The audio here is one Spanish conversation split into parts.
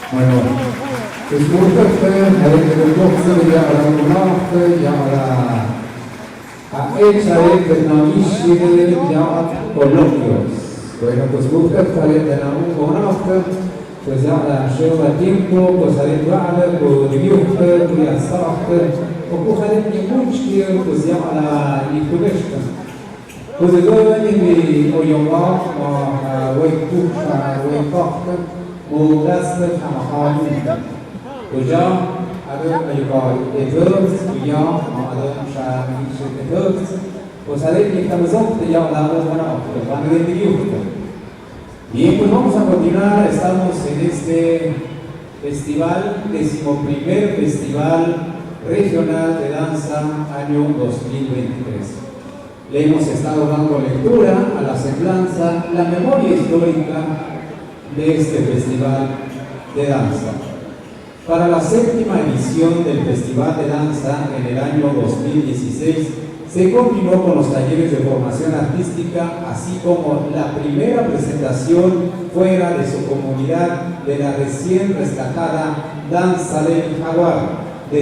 Bueno, Småfötter, här är det också vill göra monarker, göra Aechare, Navishi, göra Coloquios. Bueno, pues Småfötter är en monarker, pues ya lleva tiempo, pues haré vale, pues dibujar, pues ya starter, och haré muchkir, pues ya la liturgia. Pues det går in i och jobba och wake وغسل حمقان وجا هذا يقال إثرز ويا هذا مش إثرز وسالك يكتمزوك يا الله وانا أكتر وانا نديوك. Bien, pues vamos a continuar. Estamos en este festival, 11º Festival Regional de Danza año 2023. Le hemos estado dando lectura a la semblanza, la memoria histórica de este festival de danza. Para la 7ª edición del Festival de Danza en el año 2016 se continuó con los talleres de formación artística, así como la primera presentación fuera de su comunidad de la recién rescatada Danza del Jaguar de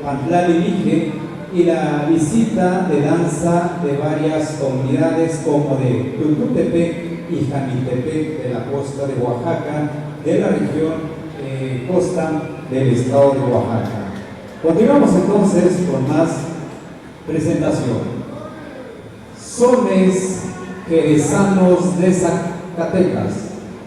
Tepantlali y la visita de danza de varias comunidades como de Tututepec y Janitepec de la costa de Oaxaca, de la región costa del estado de Oaxaca. Continuamos entonces con más presentación. Sones jerezanos de Zacatecas.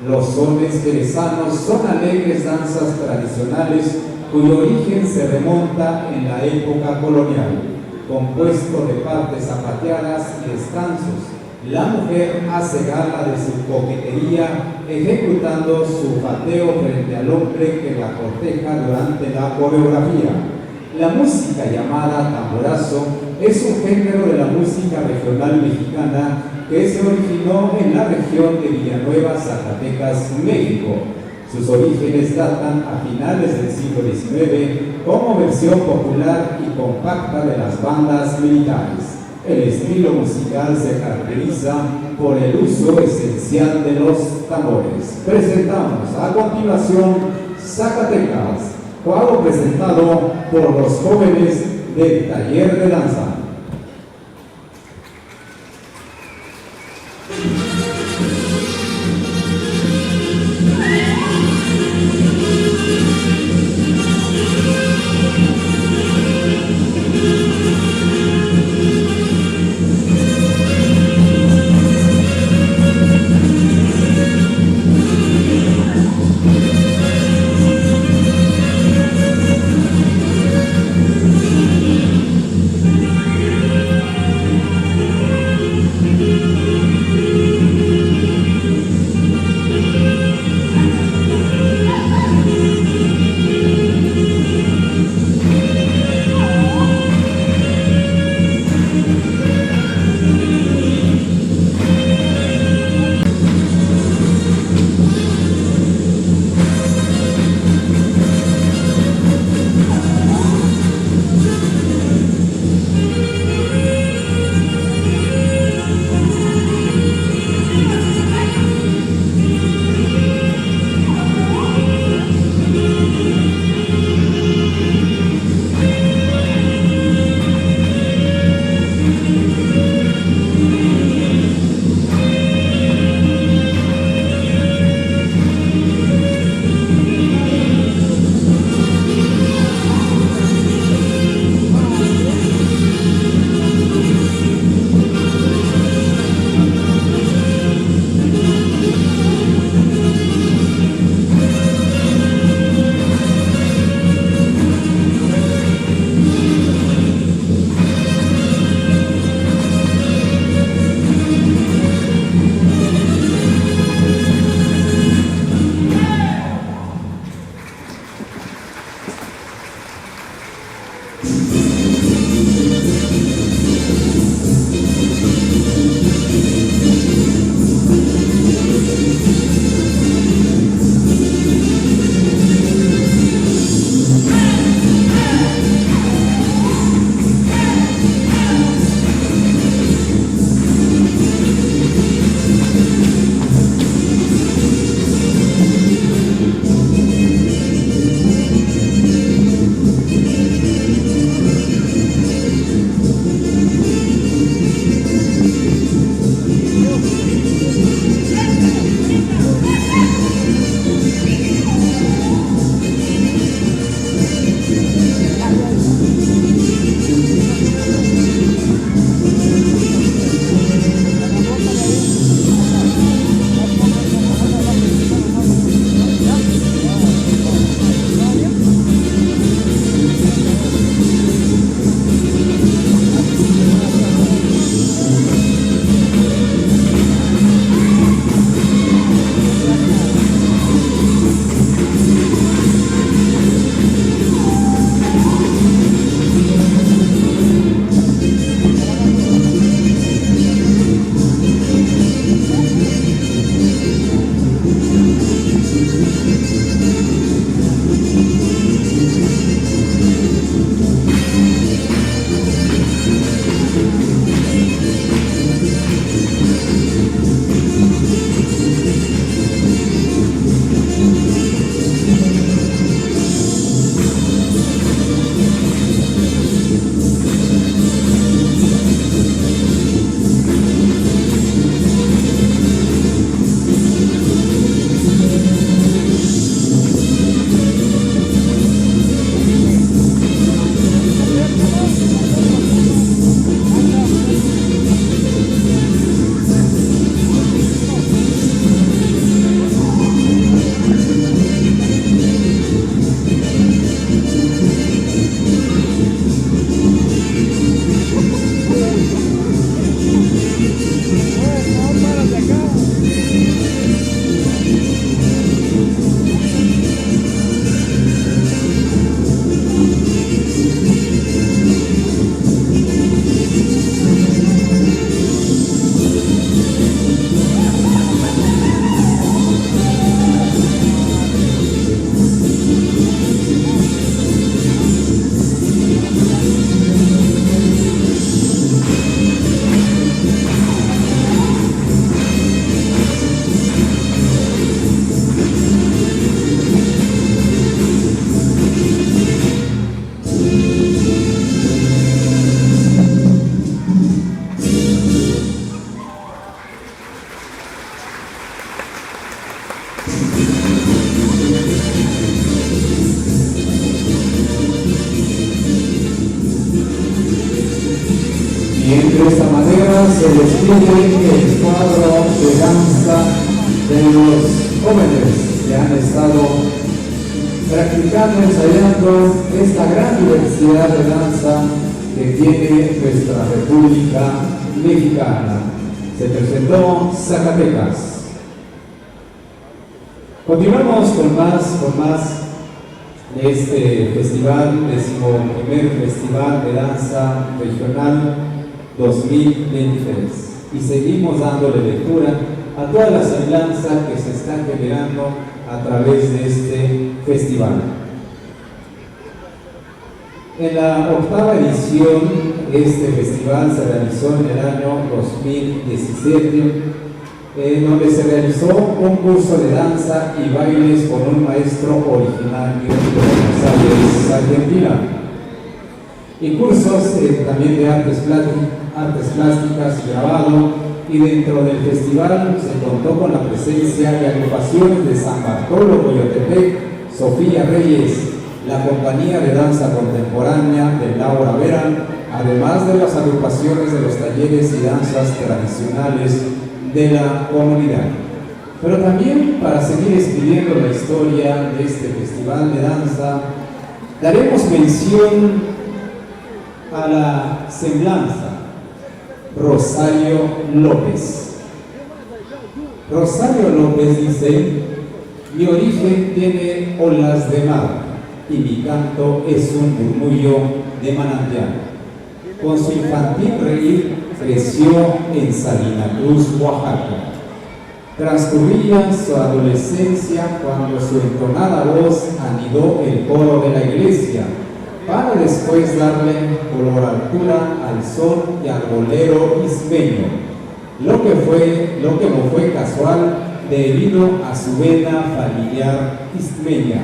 Los sones jerezanos son alegres danzas tradicionales cuyo origen se remonta en la época colonial, compuesto de partes zapateadas y descansos. La mujer hace gala de su coquetería ejecutando su pateo frente al hombre que la corteja durante la coreografía. La música llamada tamborazo es un género de la música regional mexicana que se originó en la región de Villanueva, Zacatecas, México. Sus orígenes datan a finales del siglo XIX como versión popular y compacta de las bandas militares. El estilo musical se caracteriza por el uso esencial de los tambores. Presentamos a continuación Zacatecas, cuadro presentado por los jóvenes del taller de danza. les pide el cuadro de danza de los jóvenes que han estado practicando, ensayando esta gran diversidad de danza que tiene nuestra República Mexicana. Se presentó Zacatecas. Continuamos con más de este festival, 11º Festival de Danza Regional 2023. Y seguimos dándole lectura a toda la semblanza que se está generando a través de este festival. En la 8ª edición, este festival se realizó en el año 2017, donde se realizó un curso de danza y bailes con un maestro originario de Buenos Aires, Argentina, y cursos también de artes plásticas y grabado. Y dentro del festival se contó con la presencia de agrupaciones de San Bartolo, Coyotepec, Sofía Reyes, la compañía de danza contemporánea de Laura Vera, además de las agrupaciones de los talleres y danzas tradicionales de la comunidad. Pero también, para seguir escribiendo la historia de este festival de danza, daremos mención a la semblanza Rosario López. Rosario López dice: mi origen tiene olas de mar y mi canto es un murmullo de manantial. Con su infantil reír creció en Salina Cruz, Oaxaca. Transcurría su adolescencia cuando su entonada voz anidó el coro de la iglesia, para después darle coloratura al son y al bolero ismeño, lo que no fue casual debido a su vena familiar ismeña.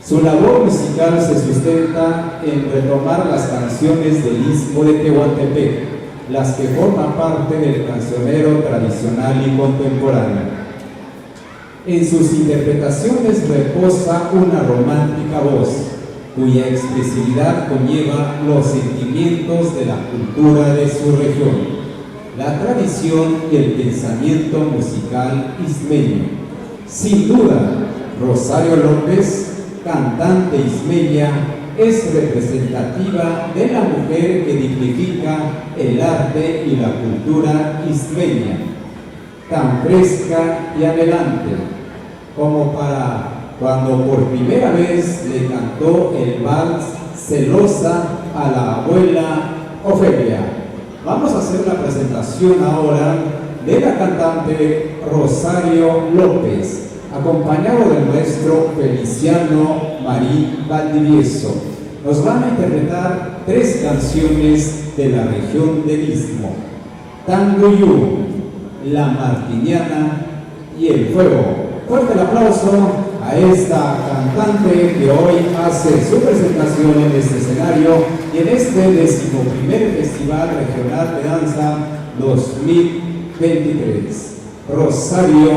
Su labor musical se sustenta en retomar las canciones del Istmo de Tehuantepec, las que forman parte del cancionero tradicional y contemporáneo. En sus interpretaciones reposa una romántica voz, cuya expresividad conlleva los sentimientos de la cultura de su región, la tradición y el pensamiento musical ismeño. Sin duda, Rosario López, cantante ismeña, es representativa de la mujer que dignifica el arte y la cultura ismeña, tan fresca y adelante como para cuando por primera vez le cantó el vals Celosa a la abuela Ofelia. Vamos a hacer la presentación ahora de la cantante Rosario López, acompañado del maestro Feliciano Marín Valdivieso. Nos van a interpretar 3 canciones de la región del Istmo: Tanguyú, La Martiniana y El Fuego. Fuerte el aplauso a esta cantante que hoy hace su presentación en este escenario y en este 11º Festival Regional de Danza 2023. Rosario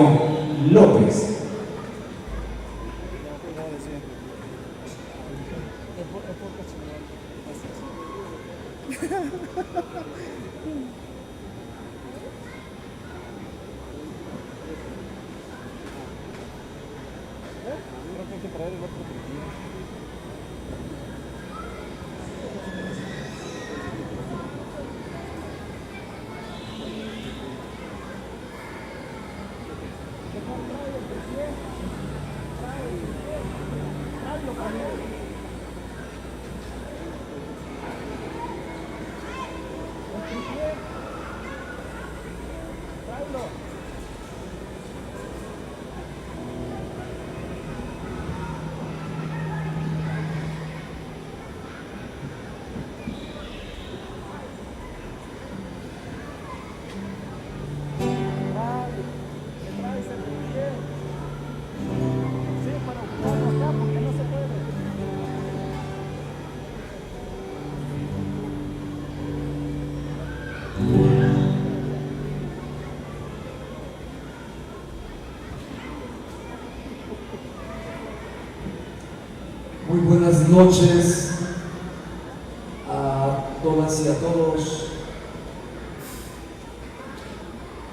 López. Muy buenas noches a todas y a todos.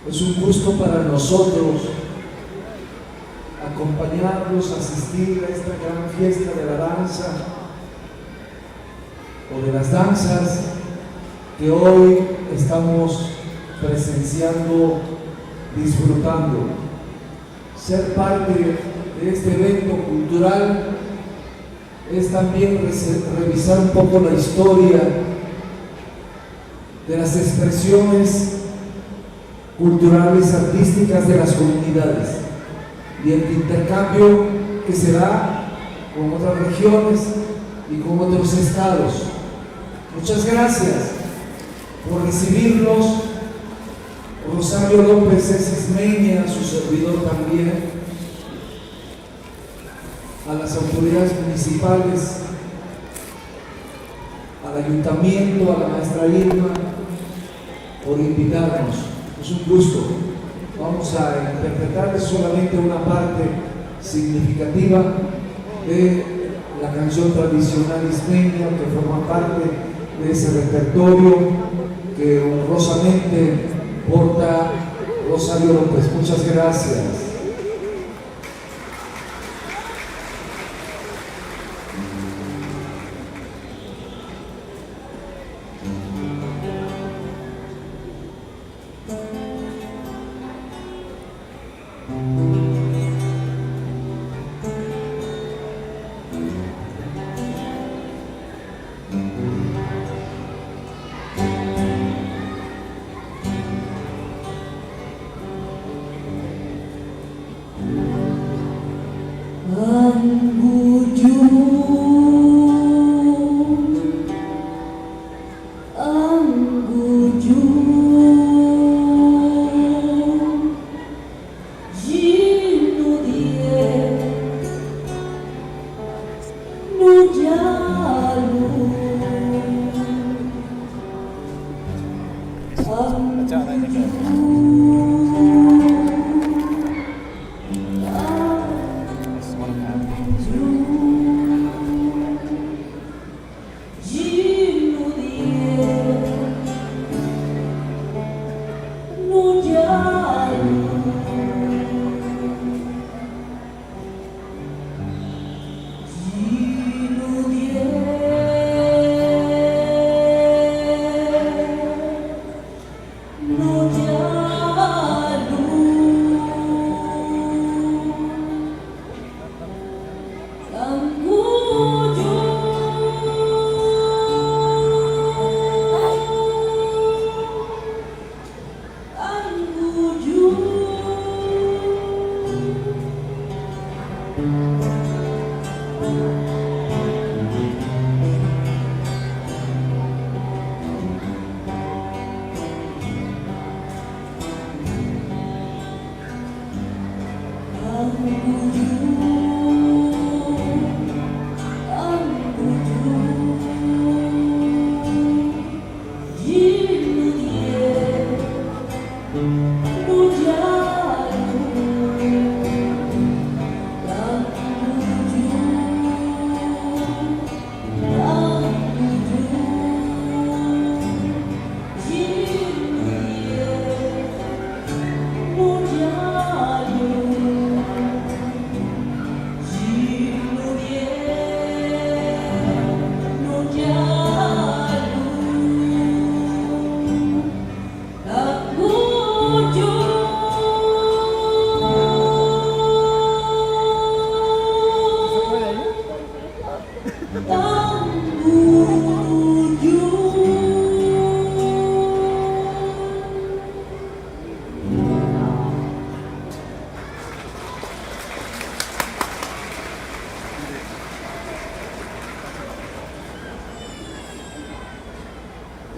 Es un gusto para nosotros acompañarlos, asistir a esta gran fiesta de la danza o de las danzas que hoy estamos presenciando, disfrutando. Ser parte de este evento cultural es también revisar un poco la historia de las expresiones culturales, artísticas de las comunidades y el intercambio que se da con otras regiones y con otros estados. Muchas gracias por recibirnos. Rosario López es ismeña, su servidor también. A las autoridades municipales, al ayuntamiento, a la maestra Irma, por invitarnos. Es un gusto. Vamos a interpretarles solamente una parte significativa de la canción tradicional ismeña que forma parte de ese repertorio que honrosamente porta Rosario López. Muchas gracias.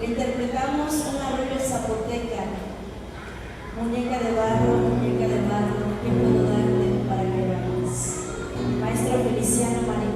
Interpretamos un arroyo zapoteca, muñeca de barro, ¿qué puedo darte para que veas? Maestro Feliciano Marín.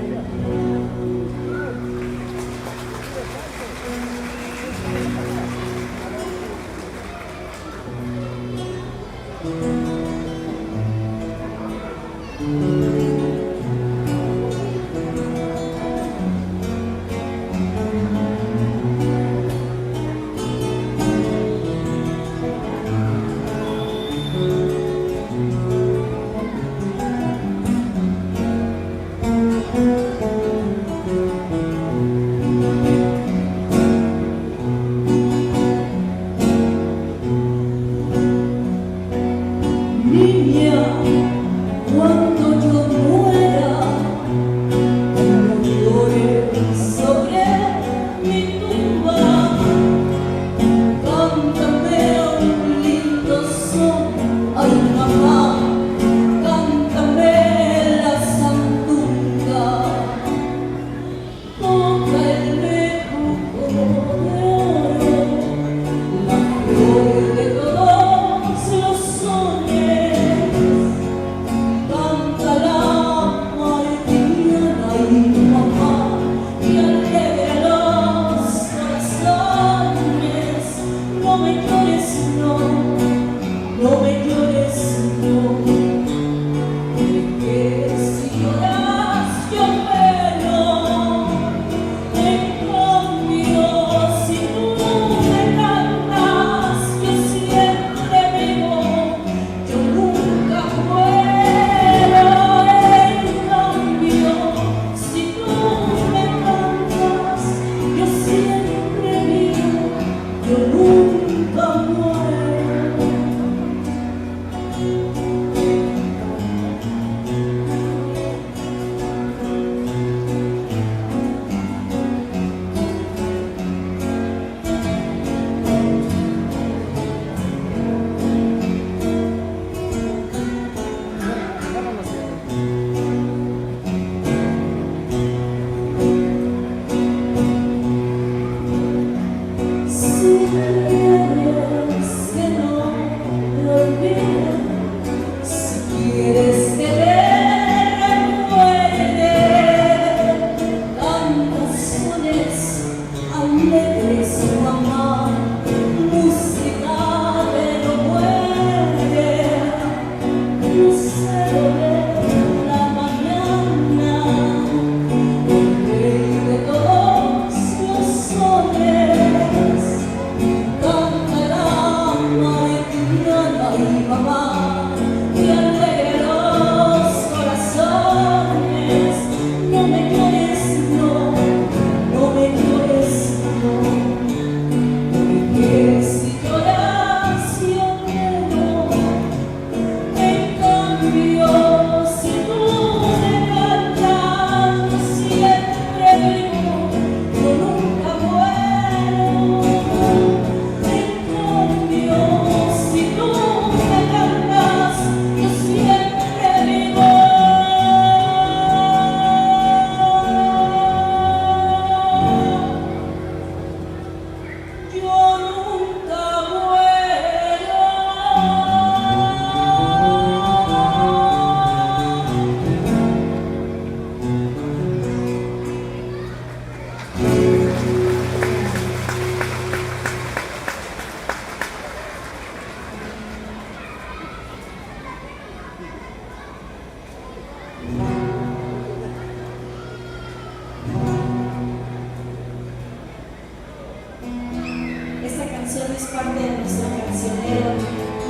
canción es parte de nuestro cancionero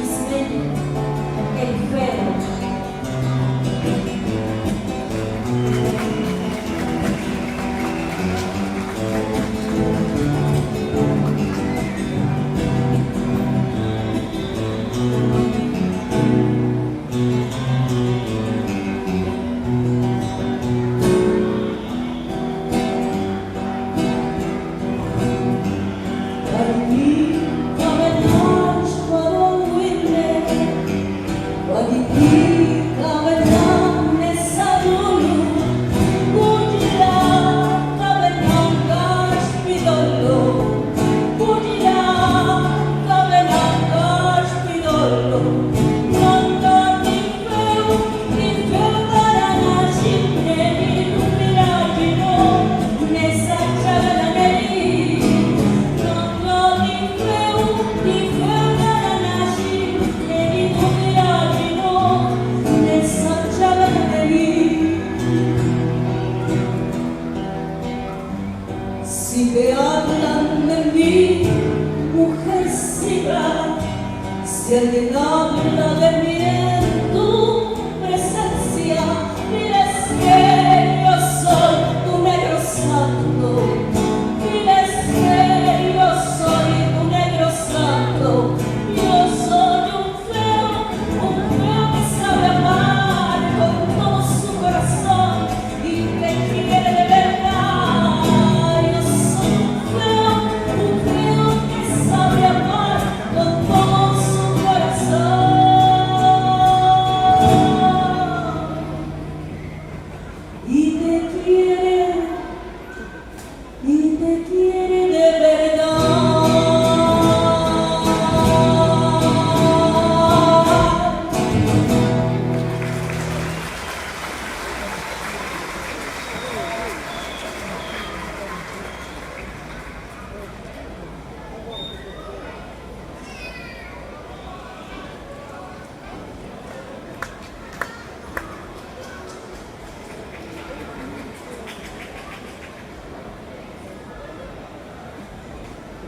ismeño, El Feo. Si te hablan de mí, mujercita, si alguien habla de mí en tu presencia, diles que yo soy tu negro santo, diles que yo soy tu negro santo, yo soy un feo que sabe amar con todo su corazón y te quiere de verdad.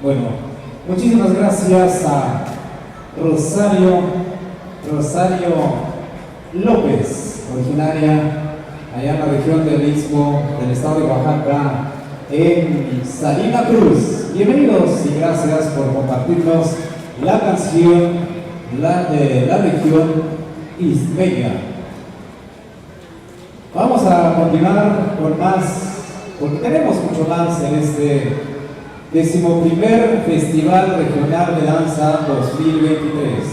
Bueno, muchísimas gracias a Rosario López, originaria allá en la región del Istmo del estado de Oaxaca, en Salina Cruz. Bienvenidos y gracias por compartirnos la canción de la región ismeña. Vamos a continuar con más, porque tenemos mucho más en este 11º Festival Regional de Danza 2023.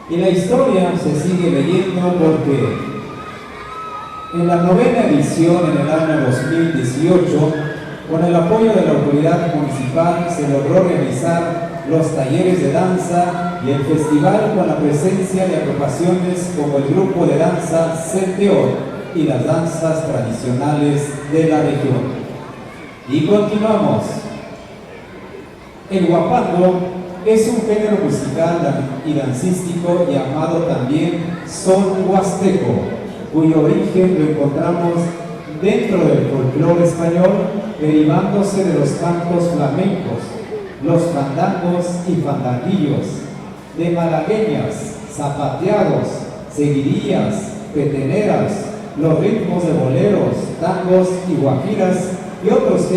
Y la historia se sigue leyendo porque en la 9ª edición en el año 2018, con el apoyo de la autoridad municipal, se logró realizar los talleres de danza y el festival con la presencia de agrupaciones como el grupo de danza Centeor y las danzas tradicionales de la región. Y continuamos. El huapango es un género musical y dancístico llamado también son huasteco, cuyo origen lo encontramos dentro del folclore español, derivándose de los cantos flamencos, los fandangos y fandanguillos, de malagueñas, zapateados, seguidillas, peteneras, los ritmos de boleros, tangos y guajiras y otros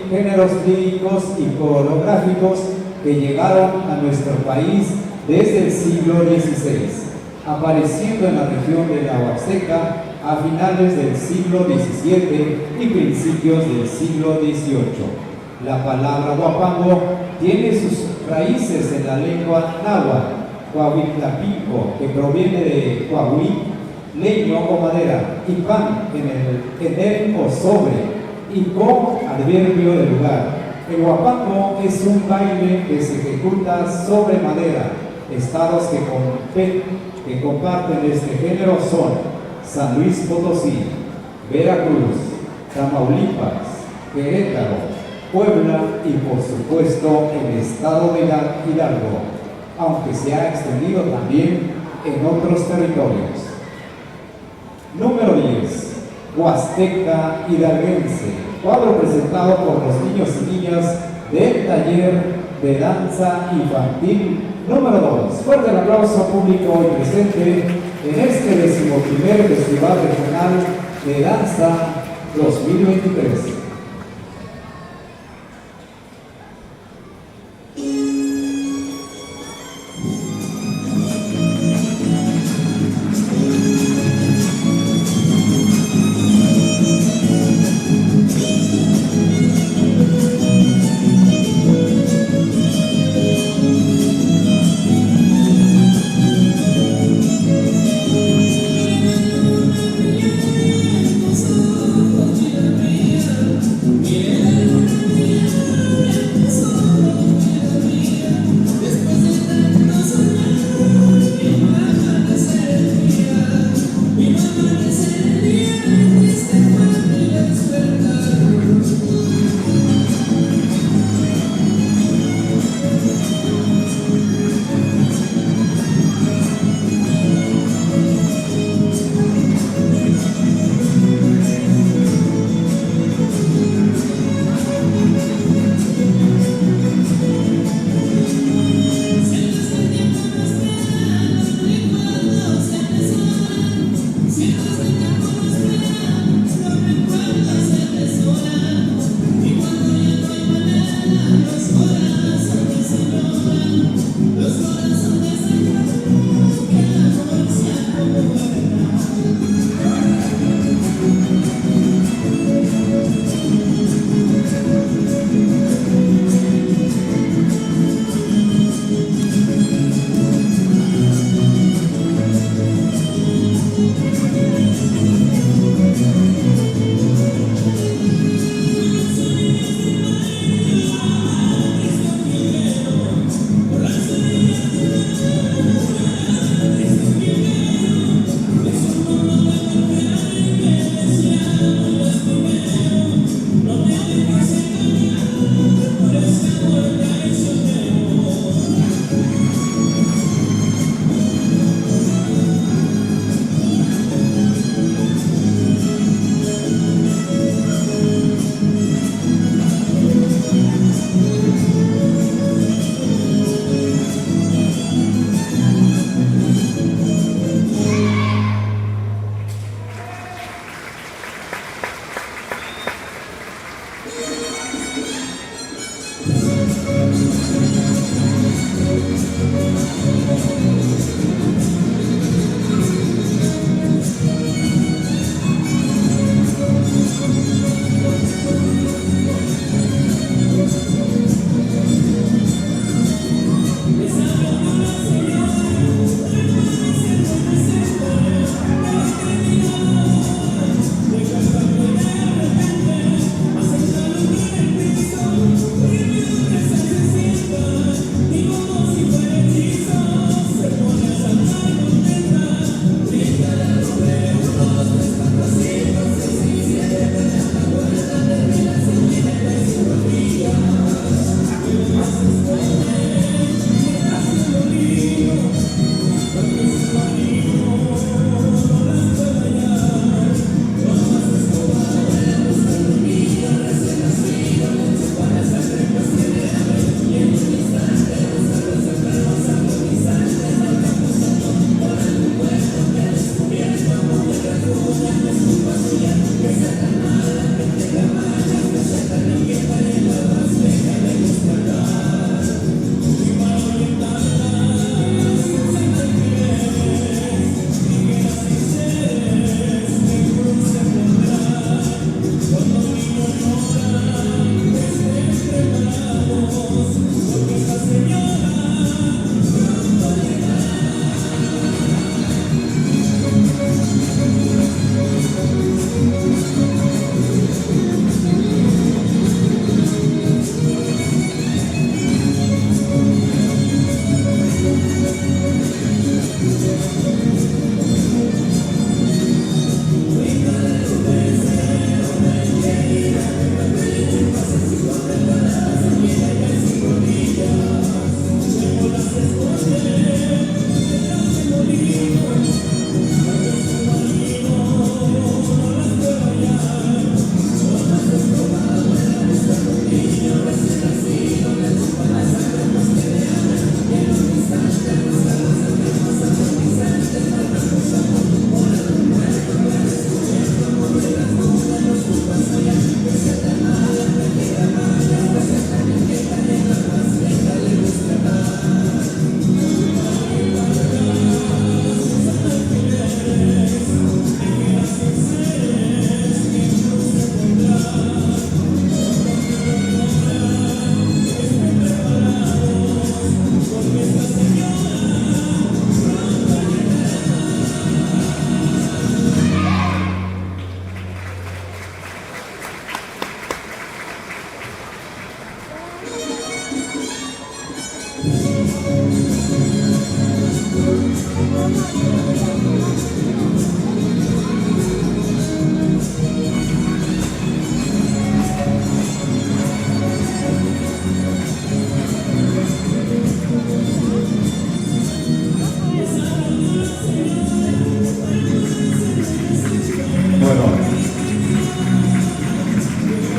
géneros líricos y coreográficos que llegaron a nuestro país desde el siglo XVI, apareciendo en la región de la Huasteca a finales del siglo XVII y principios del siglo XVIII. La palabra huapango tiene sus raíces en la lengua náhuatl, Coahuiltapinco, que proviene de coahuil, leño o madera, y pan en el o sobre, y con adverbio de lugar. El huapango es un baile que se ejecuta sobre madera. Estados que comparten este género son San Luis Potosí, Veracruz, Tamaulipas, Querétaro, Puebla y por supuesto el estado de Hidalgo, aunque se ha extendido también en otros territorios. Número 10. Huasteca Hidalguense, cuadro presentado por los niños y niñas del taller de danza infantil número 2. Fuerte el aplauso público y presente en este 11º Festival Regional de Danza 2023.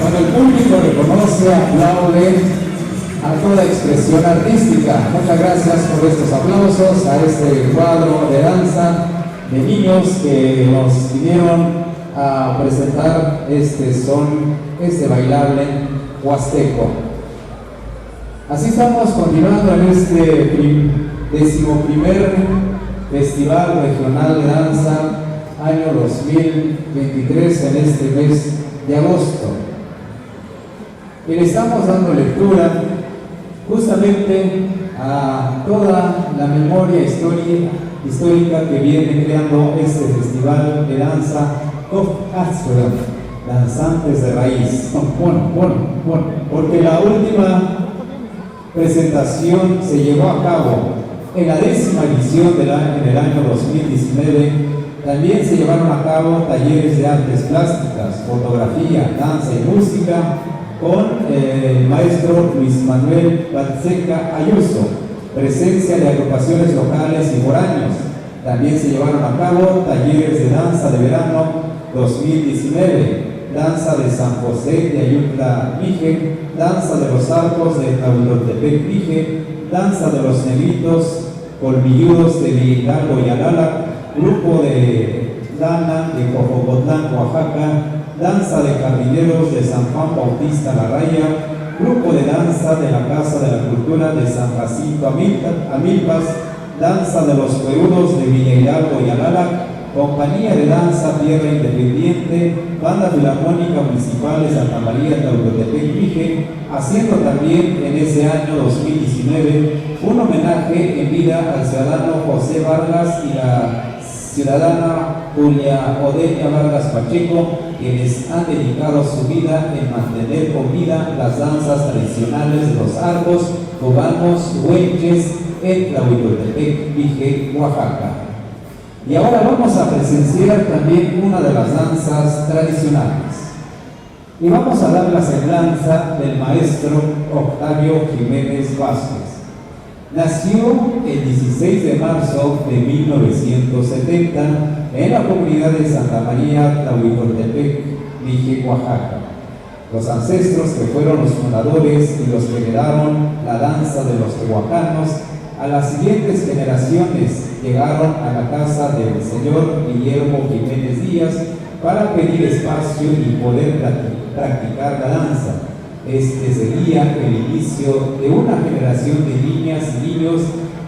Cuando el público reconoce, aplaude a toda expresión artística. Muchas gracias por estos aplausos a este cuadro de danza de niños que nos vinieron a presentar este son, este bailable huasteco. Así estamos continuando en este 11º Festival Regional de Danza año 2023 en este mes de agosto. Y le estamos dando lectura justamente a toda la memoria histórica que viene creando este festival de danza danzantes de raíz. Porque la última presentación se llevó a cabo en la 10ª edición en el año 2019. También se llevaron a cabo talleres de artes plásticas, fotografía, danza y música con el maestro Luis Manuel Panseca Ayuso, presencia de agrupaciones locales y foráneos. También se llevaron a cabo talleres de danza de verano 2019, danza de San José de Ayutla Mije, danza de los arcos de Taulotepec Mije, danza de los negritos colmilludos de Hidalgo y Alala, grupo de Dana de Jojocotlán, Oaxaca, danza de carrileros de San Juan Bautista La Raya, grupo de danza de la Casa de la Cultura de San Jacinto Amilpas, danza de los cuerudos de Villa Hidalgo y Alala, compañía de danza Tierra Independiente, banda filarmónica municipal de Santa María Taulotepec Mije, haciendo también en ese año 2019 un homenaje en vida al ciudadano José Vargas y la ciudadana Julia Odelia Vargas Pacheco, quienes han dedicado su vida en mantener con vida las danzas tradicionales de los arcos cubanos huenches en Tlahuitoltepec, Mije, Oaxaca. Y ahora vamos a presenciar también una de las danzas tradicionales. Y vamos a dar la semblanza del maestro Octavio Jiménez Vázquez. Nació el 16 de marzo de 1970 en la comunidad de Santa María Tlahuitoltepec, Mije, Oaxaca. Los ancestros que fueron los fundadores y los que heredaron la danza de los tehuacanos a las siguientes generaciones llegaron a la casa del señor Guillermo Jiménez Díaz para pedir espacio y poder practicar la danza. Este sería el inicio de una generación de niñas y niños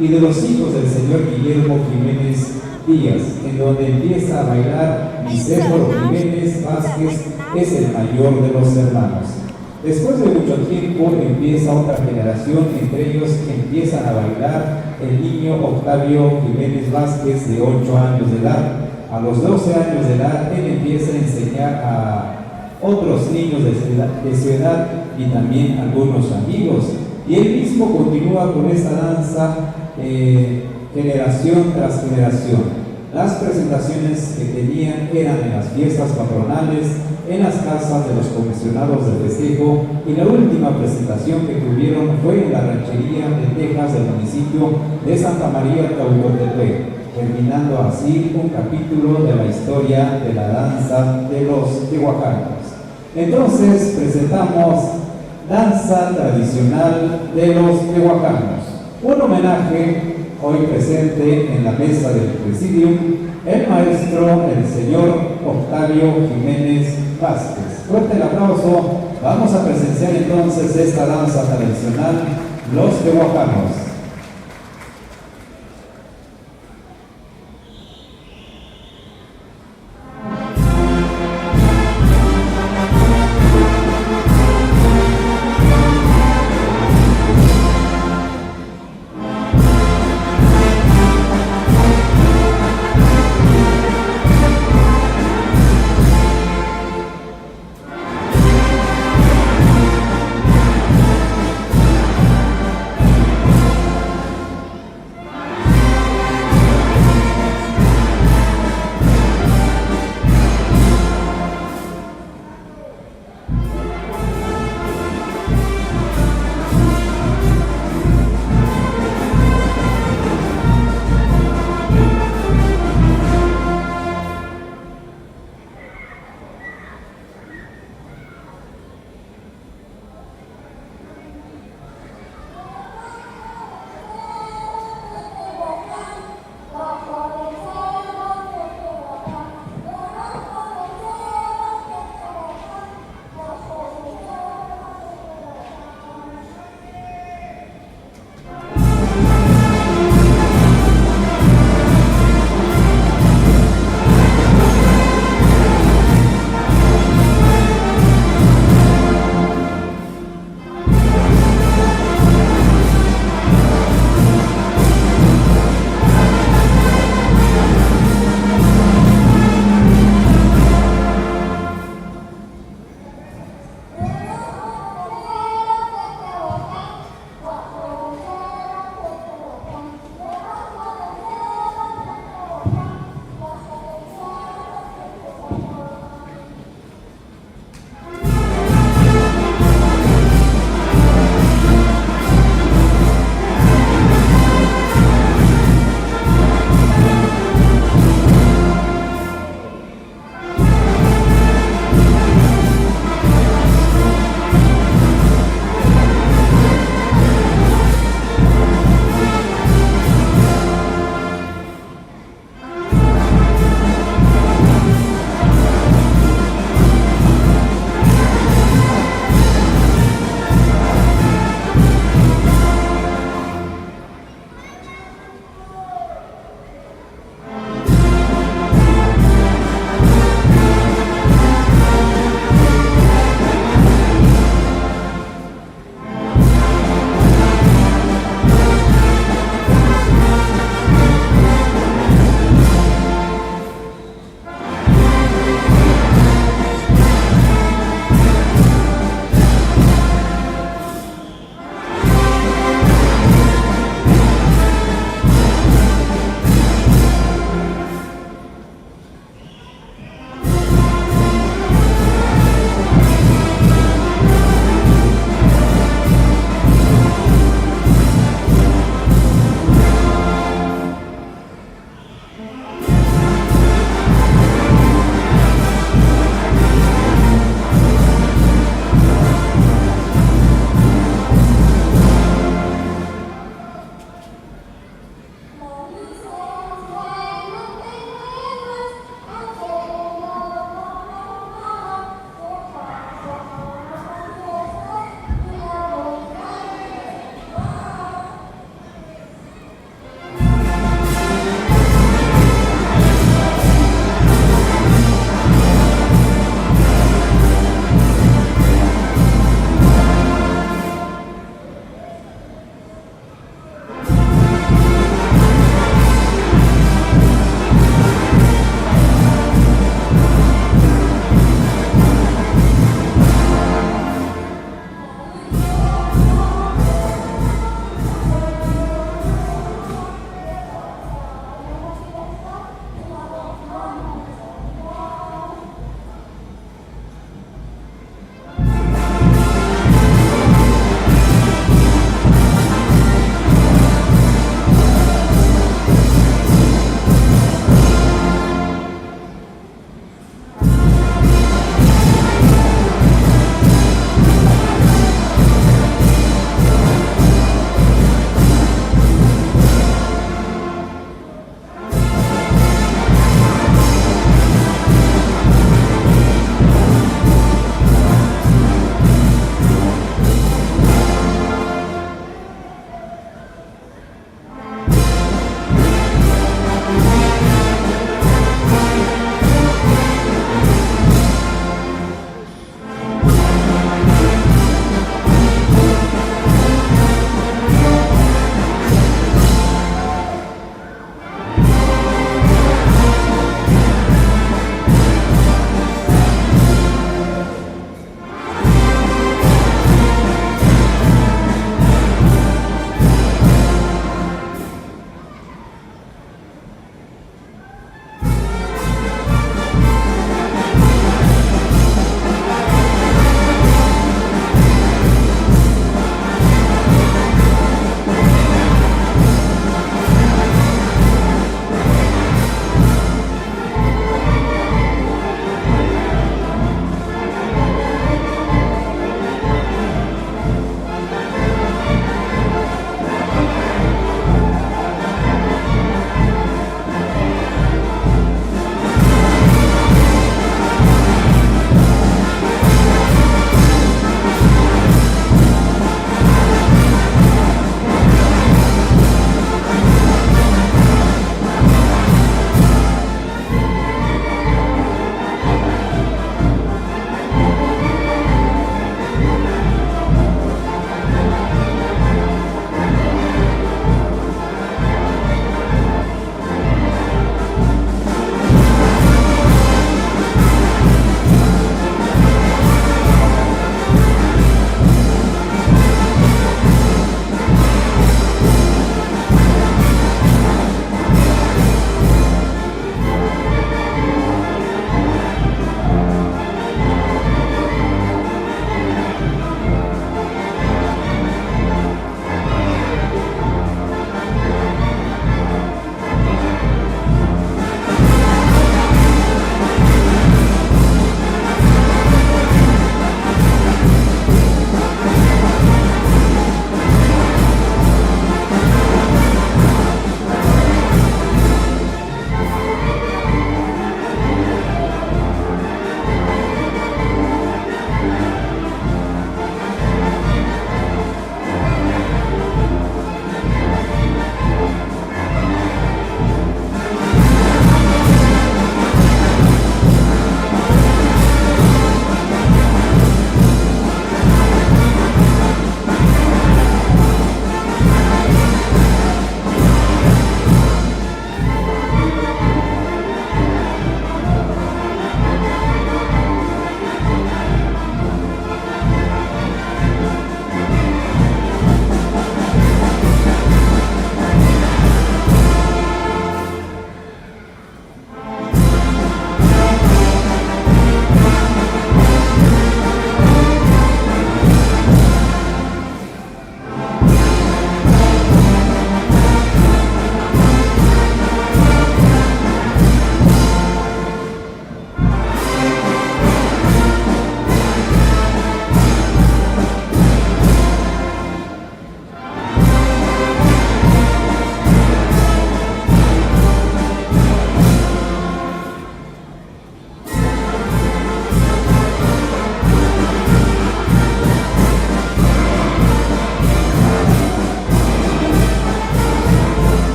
y de los hijos del señor Guillermo Jiménez Díaz, en donde empieza a bailar Nicéforo Jiménez Vázquez, es el mayor de los hermanos. Después de mucho tiempo empieza otra generación, entre ellos empiezan a bailar el niño Octavio Jiménez Vázquez de 8 años de edad. A los 12 años de edad él empieza a enseñar a otros niños de su edad y también algunos amigos. Y él mismo continúa con esta danza generación tras generación. Las presentaciones que tenían eran en las fiestas patronales, en las casas de los comisionados de festejo, y la última presentación que tuvieron fue en la ranchería de Texas del municipio de Santa María Taulotepec, terminando así un capítulo de la historia de la danza de los tehuacanos. Entonces presentamos danza tradicional de los tehuacanos, un homenaje hoy presente en la mesa del presidium, el maestro, el señor Octavio Jiménez Vázquez. Fuerte el aplauso. Vamos a presenciar entonces esta danza tradicional, los tehuacanos.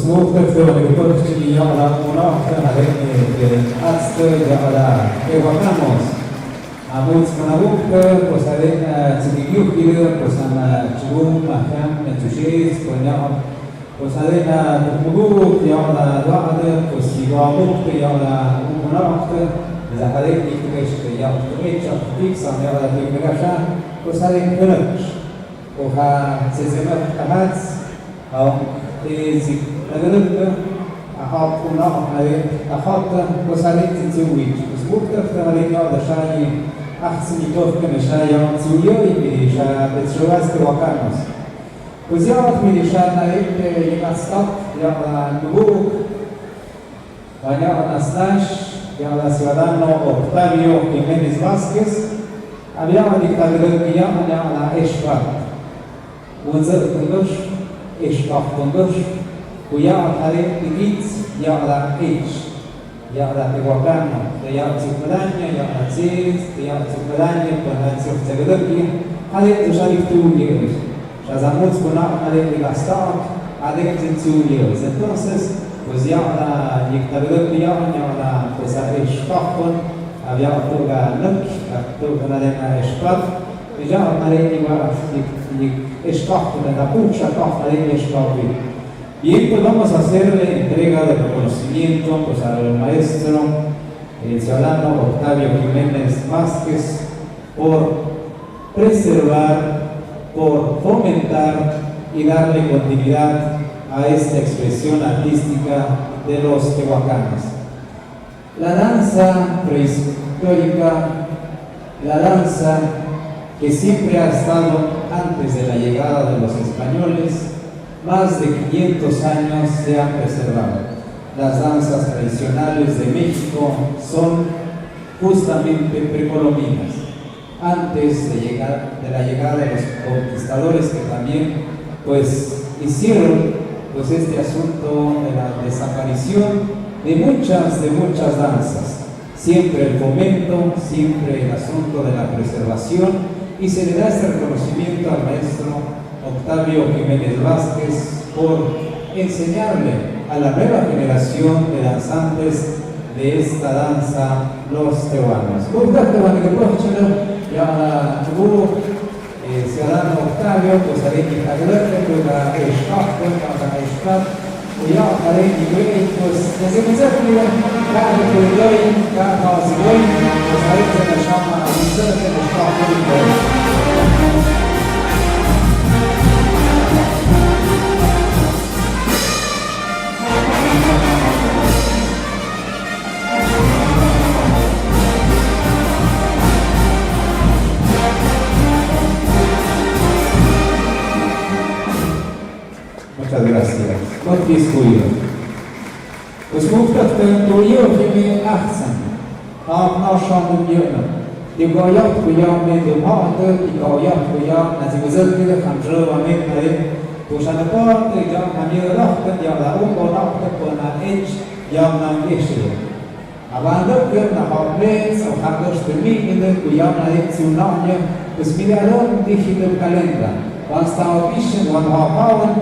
وسموك تفتو نقول تشتري يعلى مناقة عليك أكثر يعلى إيواناموس Amun semanabuk pues ada sedikit kita pues sama cium makan mencuci sebanyak pues ada kumuru yang ada dua ada pues siwamuk yang ada umunak zahari kita yang terkecap fix yang ada di mereka pues ada kerja oha sesemat kahat atau ezi negara ahap unak ada ahap pues ada ciuwi pues bukan terlalu ada shani أحسن يطوف كمشا يوم سوريا يمشا بتشواز كواكانوس وزيارة ميشا نايت ينستق يلا نبوك ويلا نسلاش يلا ciudadano Octavio Jiménez Vázquez había dictador يلا إشفاق ونزل تنقش إشفاق تنقش ويلا هذه تجيت يلا إيش يعرف وكانه يعرف سكرانيا يعرف سيس يعرف سكرانيا يعرف سكرانيا هذا تشارك توليرز شازاموس كنا هذا الأستاذ هذا توليرز entonces pues يعرف يكتبون يعرف pues إشفاقون يعرف توجا نك توجا لنا إشفاق يعرف هذا يعرف إشفاقون هذا كل شفاق هذا إشفاقين Bien, pues vamos a hacerle entrega de reconocimiento pues, al maestro, el ciudadano Octavio Jiménez Vázquez, por preservar, por fomentar y darle continuidad a esta expresión artística de los tehuacanos. La danza prehistórica, la danza que siempre ha estado antes de la llegada de los españoles, más de 500 años se han preservado. Las danzas tradicionales de México son justamente precolombinas. Antes de la llegada de los conquistadores que también pues hicieron pues este asunto de la desaparición de muchas danzas. Siempre el fomento, siempre el asunto de la preservación y se le da este reconocimiento al maestro Octavio Jiménez Vázquez por enseñarle a la nueva generación de danzantes de esta danza los tehuanos. Ciudadano Octavio, pues haré que agradezca con la escuela, y ya haré que pues desde que se fue cada siglo, pues haré que la llama a usted que nos está Muchas gracias. Wat is goeie. Dus moet dat door jou mee achtzaam. Nou schaam je nou. Die goeie voor jou met de harte, die goeie voor jou. Na die gezegd hebben, gaan we wel met mij. Dus aan de poort, die jou naar je lachten, jou daar ook al lachten, voor naar iets, jou naar je schreeuwen. Maar dan kun je naar het mens, of gaat dus de middelen, voor jou naar iets te namen. Dus mira dan dicht de kalender. Want staan op is en want houden.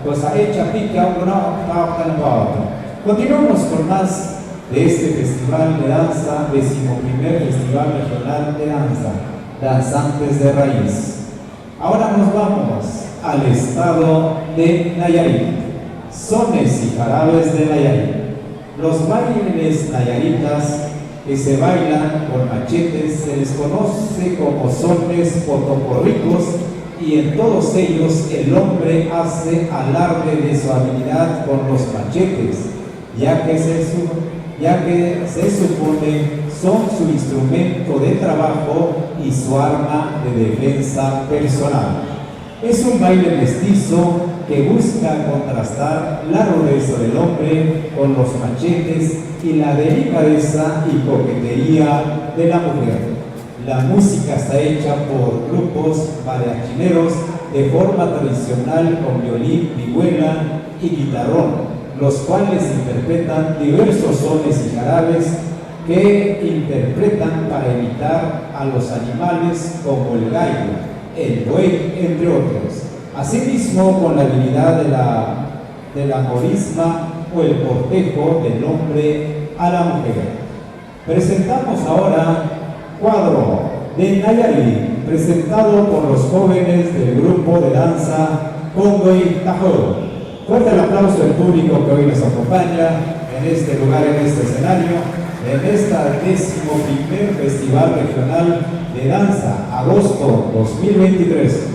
Pues hecha pica una Continuamos con más de este festival de danza, 11º Festival Regional de Danza, Danzantes de Raíz. Ahora nos vamos al estado de Nayarit, sones y jarabes de Nayarit. Los bailes nayaritas que se bailan con machetes se les conoce como sones potoporricos. Y en todos ellos el hombre hace alarde de su habilidad con los machetes, ya que se supone son su instrumento de trabajo y su arma de defensa personal. Es un baile mestizo que busca contrastar la rudeza del hombre con los machetes y la delicadeza y coquetería de la mujer. La música está hecha por grupos mariachineros de forma tradicional con violín, vihuela y guitarrón, los cuales interpretan diversos sones y jarabes que interpretan para imitar a los animales como el gallo, el buey, entre otros. Asimismo, con la habilidad de la de la morisma o el cortejo del hombre a la mujer. Presentamos ahora cuadro de Nayarit, presentado por los jóvenes del grupo de danza Congoy Tajo. Fuerte el aplauso del público que hoy nos acompaña en este lugar, en este escenario, en esta 11º Festival Regional de Danza, agosto 2023.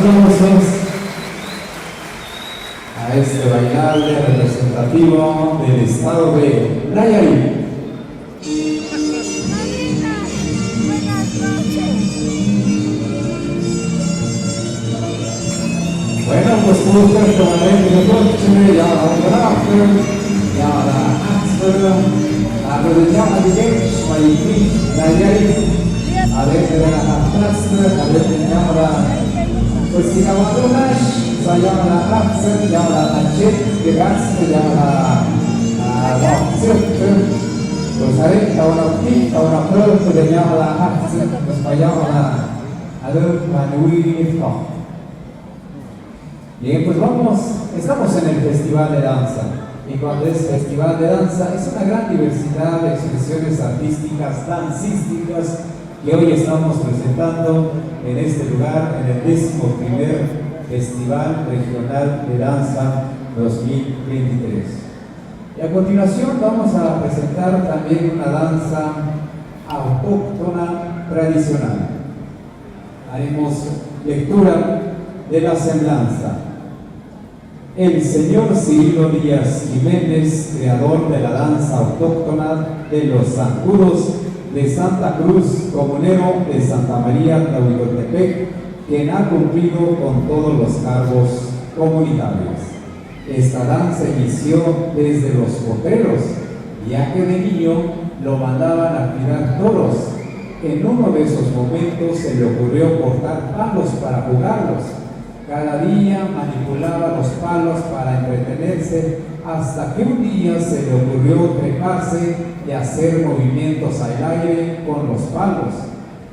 aplausos a este bailable representativo del estado de Nayarit. Bueno, pues ustedes tomaremos de coche, ya la grafen, ya la axel, a rodear de games, Haití, Nayarit, a ver de la arrastre, a ver de la pues si la maduras, se llama la axel, ya la machet, que gaste, ya la axel, pues ahí, a una pista, a una flor, se llama la axel, pues para llama a ver, manuí, Bien, pues estamos en el Festival de Danza, y cuando es Festival de Danza es una gran diversidad de expresiones artísticas, dancísticas, que hoy estamos presentando en este lugar, en el 11º Festival Regional de Danza 2023. Y a continuación vamos a presentar también una danza autóctona tradicional. Haremos lectura de la semblanza. El señor Cirilo Díaz Jiménez, creador de la danza autóctona de los zancudos de Santa Cruz, comunero de Santa María Tlahuitoltepec, quien ha cumplido con todos los cargos comunitarios. Esta danza inició desde los potreros, ya que de niño lo mandaban a cuidar toros. En uno de esos momentos se le ocurrió cortar palos para jugarlos. Cada día manipulaba los palos para entretenerse, hasta que un día se le ocurrió treparse y hacer movimientos al aire con los palos.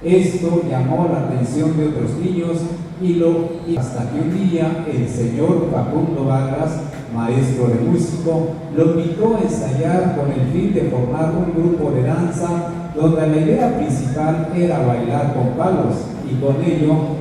Esto llamó la atención de otros niños y hasta que un día el señor Facundo Vargas, maestro de músico, lo invitó a ensayar con el fin de formar un grupo de danza donde la idea principal era bailar con palos, y con ello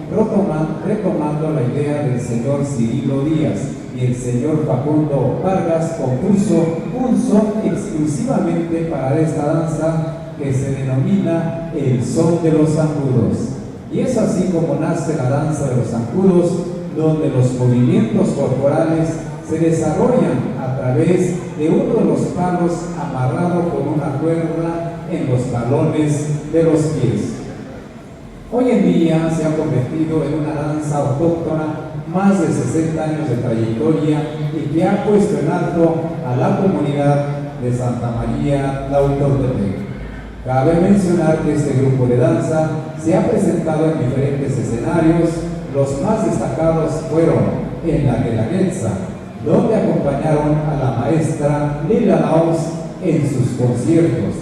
retomando la idea del señor Cirilo Díaz, y el señor Facundo Vargas compuso un son exclusivamente para esta danza que se denomina el son de los zancudos. Y es así como nace la danza de los zancudos, donde los movimientos corporales se desarrollan a través de uno de los palos amarrado con una cuerda en los talones de los pies. Hoy en día se ha convertido en una danza autóctona, más de 60 años de trayectoria, y que ha puesto en alto a la comunidad de Santa María Tlahuitoltepec. Cabe mencionar que este grupo de danza se ha presentado en diferentes escenarios. Los más destacados fueron en la Guelaguetza, donde acompañaron a la maestra Lila Laus en sus conciertos,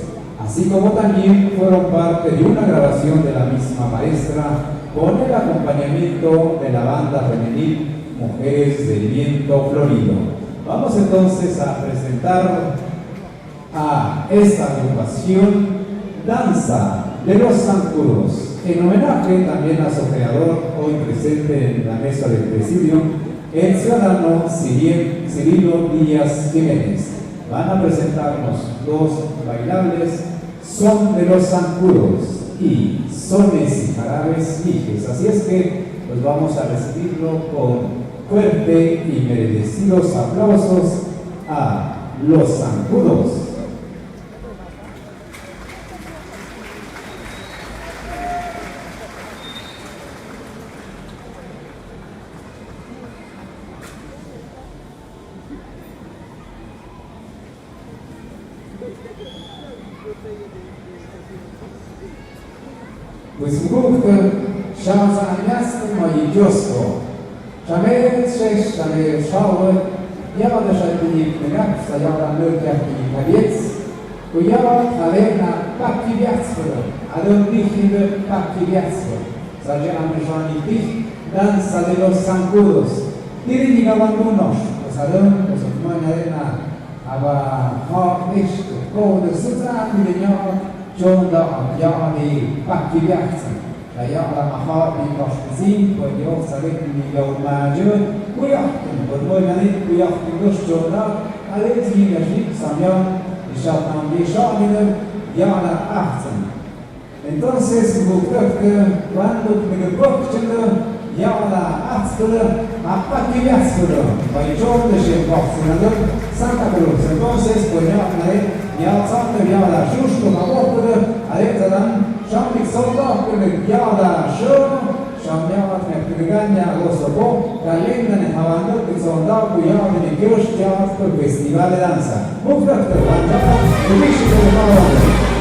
así como también fueron parte de una grabación de la misma maestra con el acompañamiento de la banda femenil Mujeres del Viento Florido. Vamos entonces a presentar a esta agrupación Danza de los Zancudos, en homenaje también a su creador, hoy presente en la mesa del presidio, el ciudadano Cirilo Díaz Jiménez. Van a presentarnos dos bailables, Son de los Zancudos y Sones y Jarabes Liges. Así es que pues vamos a recibirlo con fuerte y merecidos aplausos a los Zancudos. Pues Gurke, Shamsaniaste Majidjosko, Shamer Shesh, Shamer Shawer, Yavada Shadini Knapsa, Yavada Nurkaki Kalietz, Kuyava Alena Pakiviatsford, Adon Bichinde Pakiviatsford, Sajana Mishani Danza de los Zancudos, Diri Gabandunos, Sadon, los Otman Arena, Aba Hawkish, Code Sutra, Milinor. Jonda Yani Pakiviatsa, Ayala Mahari Koshzin, Poyo Sarik Miguel Major, Kuyachtin, Podmoyanit, Kuyachtin Jonda, Alexi Yashik Samyan, Ishatan Yishaminer, Yana Ahsan. Entonces, cuando me Jala Atzkele, Apaquiatzkele, Baichon de Shemboxinador, Santa Cruz. Entonces, pues ya Santa Jala Shushko, Mabokele, Alexadan, Shamik Soto, Jala Shur, Shamyavat Mektiganya, Losopo, Kalenda en Havana, Pizonda, Puyam, en Kiosh, Teatro, Festival de Danza. Mufrat, Panjaba, México de Mabokele.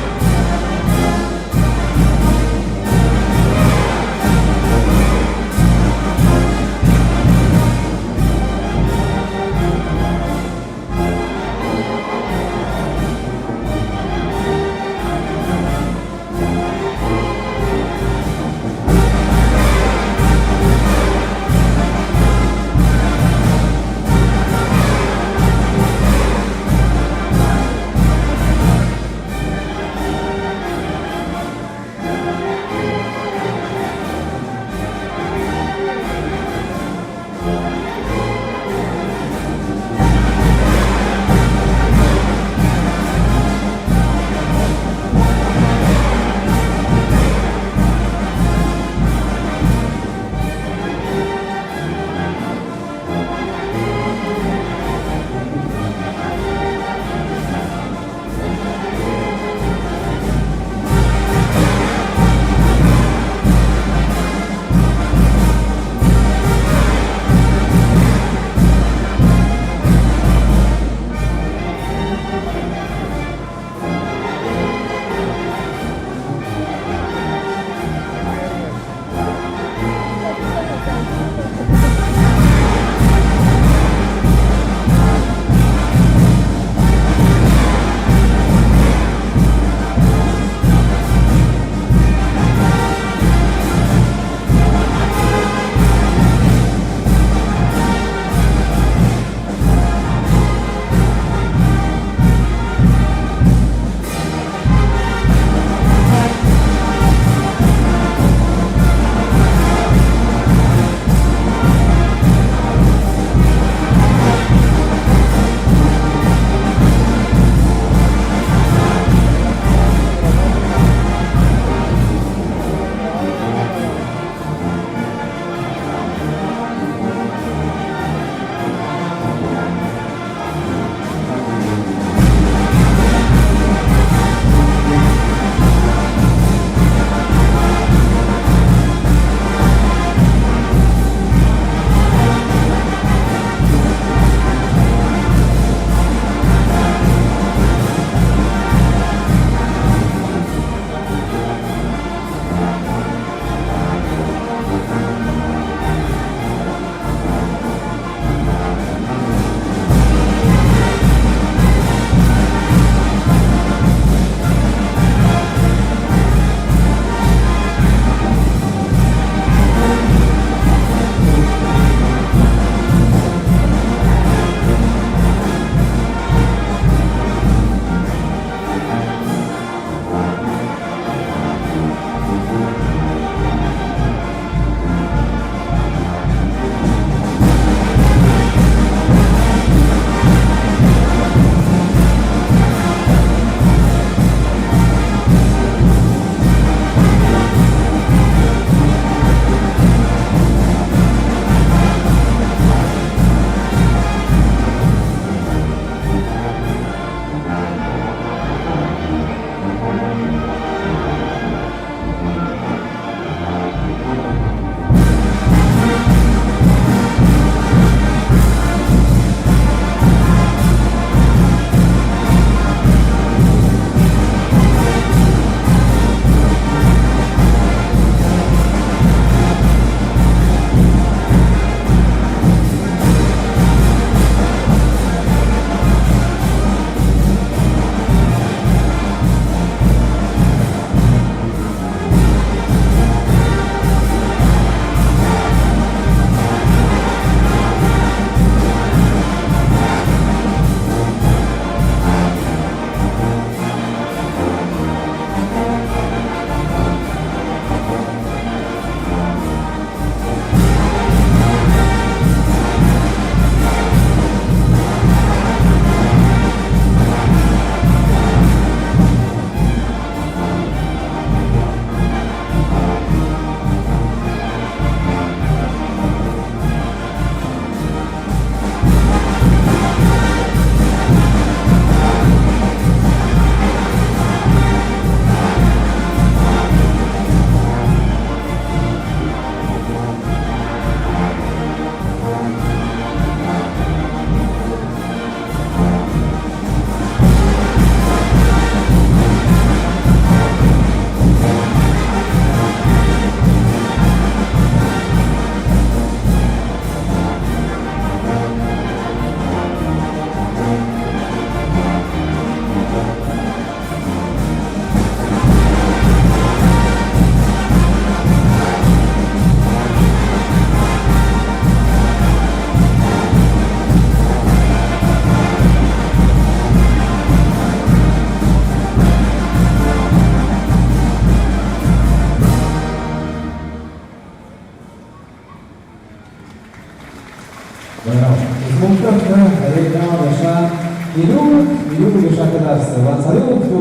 Van Salutku,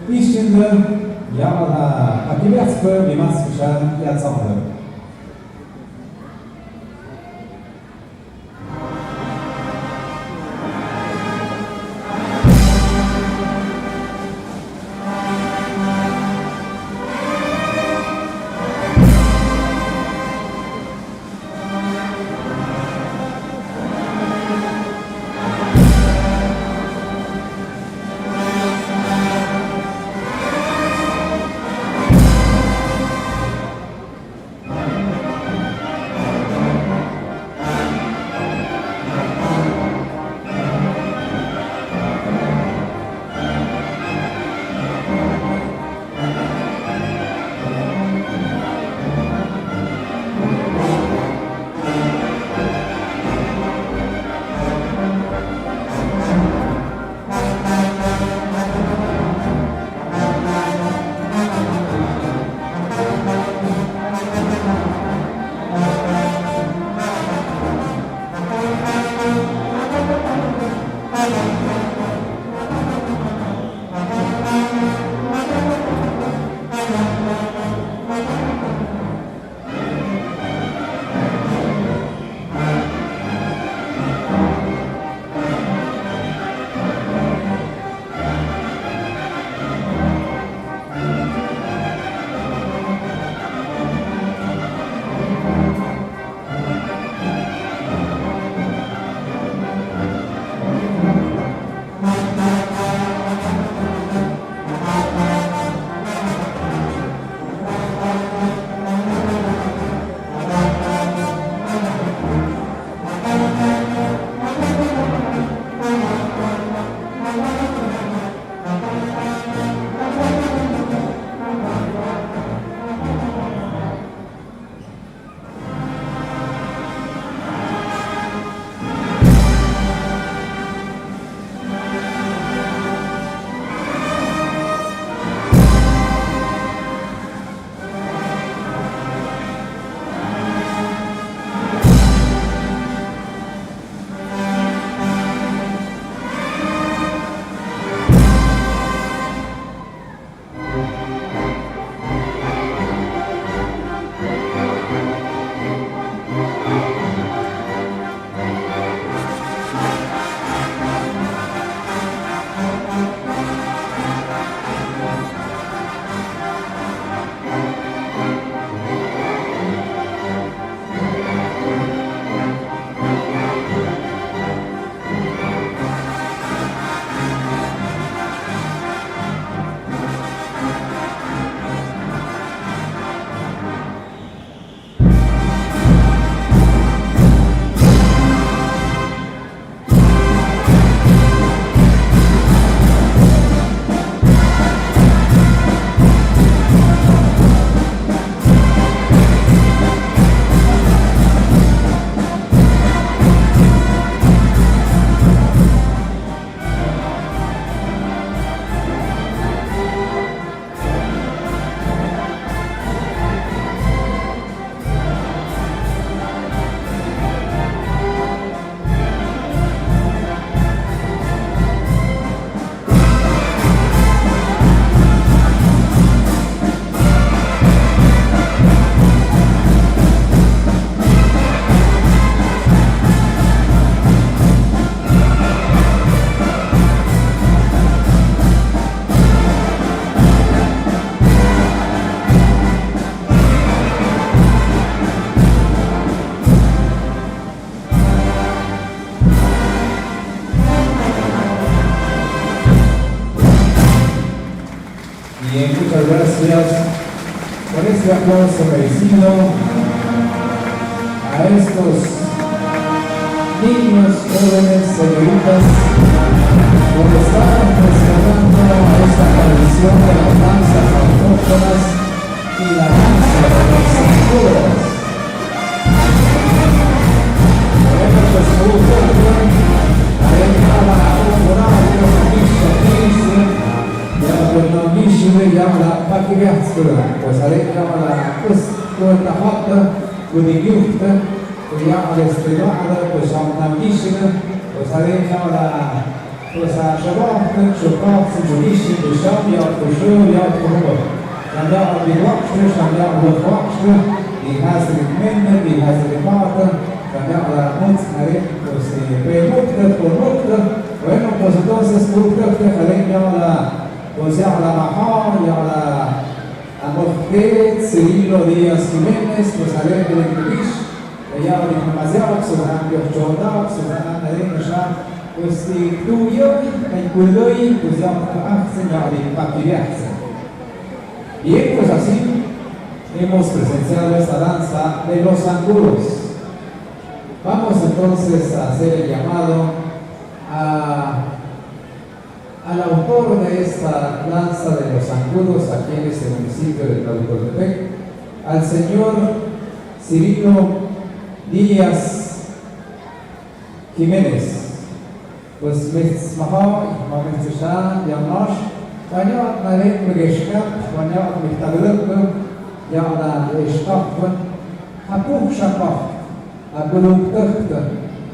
Ischinde, Jamala Pakivetskö, Mimaskushan, Játszamra. Bien, muchas gracias por este aplauso merecido a estos niños, jóvenes, señoritas, por estar rescatando esta tradición de las danzas autóctonas y la danza de los escudos. Queremos que se ubiquen a la Jamala Pakivetskö, pues haré Jamala Kusta Hotta, Kudigjuhta, Jamala Strivada, pues Jamala Mishina, pues haré Jamala pues a Shabbat, Shabbat, Simbolishi, Bisham, Yad Kushu, Yad Kuhur. Shabbat, Biwakshtu, Shabbat, Biwakshtu, y Hazri Mende, y Hazri Mata, Shabbat, la Mutz, Harim, pues Pemukta, por Mukta. Bueno, pues entonces Mukta, Harim, Yada, pues Yada Mahar, Yada Amorte, Cirilo Díaz Jiménez, pues Harim, Belenkubish, Yada Diplomaziak, Sudan, Yochodak, Sudan, Harim, Shah, pues tú y yo, el Kurdoy, pues ya y pues así hemos presenciado esta danza de los zancudos. Vamos entonces a hacer el llamado al autor de esta danza de los zancudos aquí en este municipio de Tlahuicotepec, al señor Cirilo Díaz Jiménez. Pues mis mahal, mis tishan, yamnash, banyak narik bergeskat, banyak bertagluk, yang ada estak pun, hapuh syafah, belum terkten,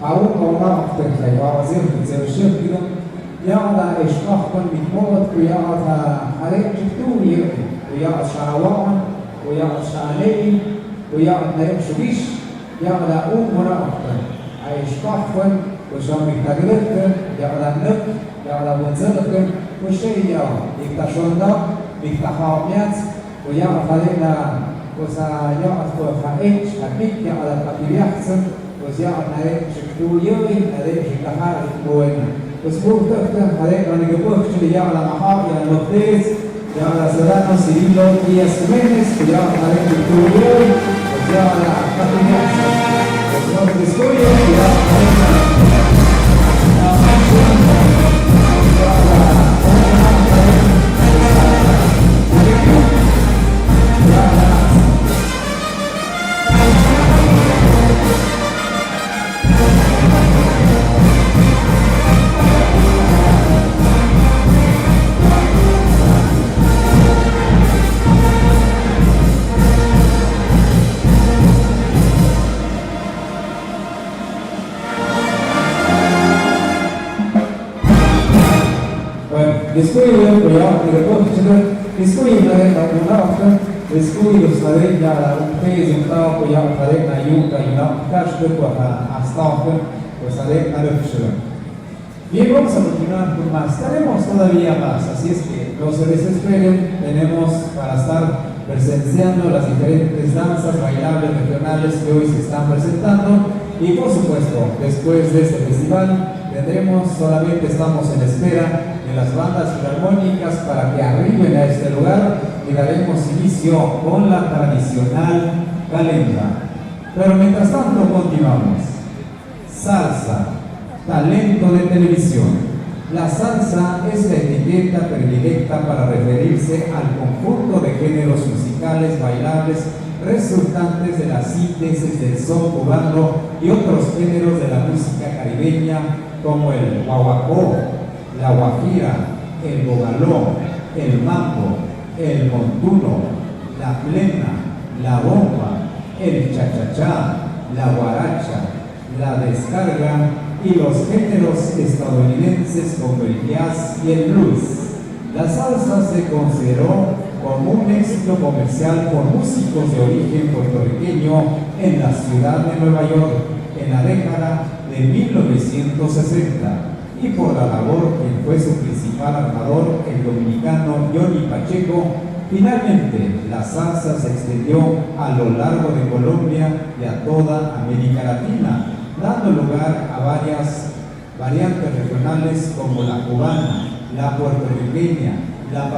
haru orang terkait wazir tersiap gitu, yang ada estak pun mitmot, yang ada hari itu yang syarawan, yang syalei, yang narik shubish, yang ada orang estak pun وشام يتقلق يعلى النق يعلى منزلق وشيء يكتشوندا يكتحاميات ويعرف علينا وسيعرف حقيقش حقيق يعلى القبيليحسن وسيعرف عليك شكتوليوي عليك شكتحار بوينا وسبوك تختم عليك ونقبوك شلي يعلى محاق يعلى مقديس يعلى سلانو سيريلو دياس مينيس ويعرف عليك شكتوليوي وسيعرف القبيليحسن وسيعرف الدسكوليو ويعرف علينا Diskuiyo ya direktur diskuiyo dari tamunafkan diskuiyo sare ya la umpez untao ya sare na yuka ya kashte kwa hastafkan pues sare na refshuran. Bien, vamos a continuar con más. Tenemos todavía más, así es que no se desesperen. Tenemos para estar presenciando las diferentes danzas bailables regionales que hoy se están presentando y por supuesto después de este festival tendremos, solamente estamos en espera de las bandas filarmónicas para que arriben a este lugar y daremos inicio con la tradicional calenda. Pero mientras tanto continuamos. Salsa, talento de televisión. La salsa es la etiqueta predilecta para referirse al conjunto de géneros musicales bailables resultantes de la síntesis del son cubano y otros géneros de la música caribeña como el guaguancó, la guajira, el bogaló, el mambo, el montuno, la plena, la bomba, el cha-cha-cha, la guaracha, la descarga y los géneros estadounidenses como el jazz y el blues. La salsa se consideró como un éxito comercial por músicos de origen puertorriqueño en la ciudad de Nueva York en la década de 1960 y por la labor que fue su principal armador, el dominicano Johnny Pacheco. Finalmente, la salsa se extendió a lo largo de Colombia y a toda América Latina, dando lugar a varias variantes regionales como la cubana, la puertorriqueña, la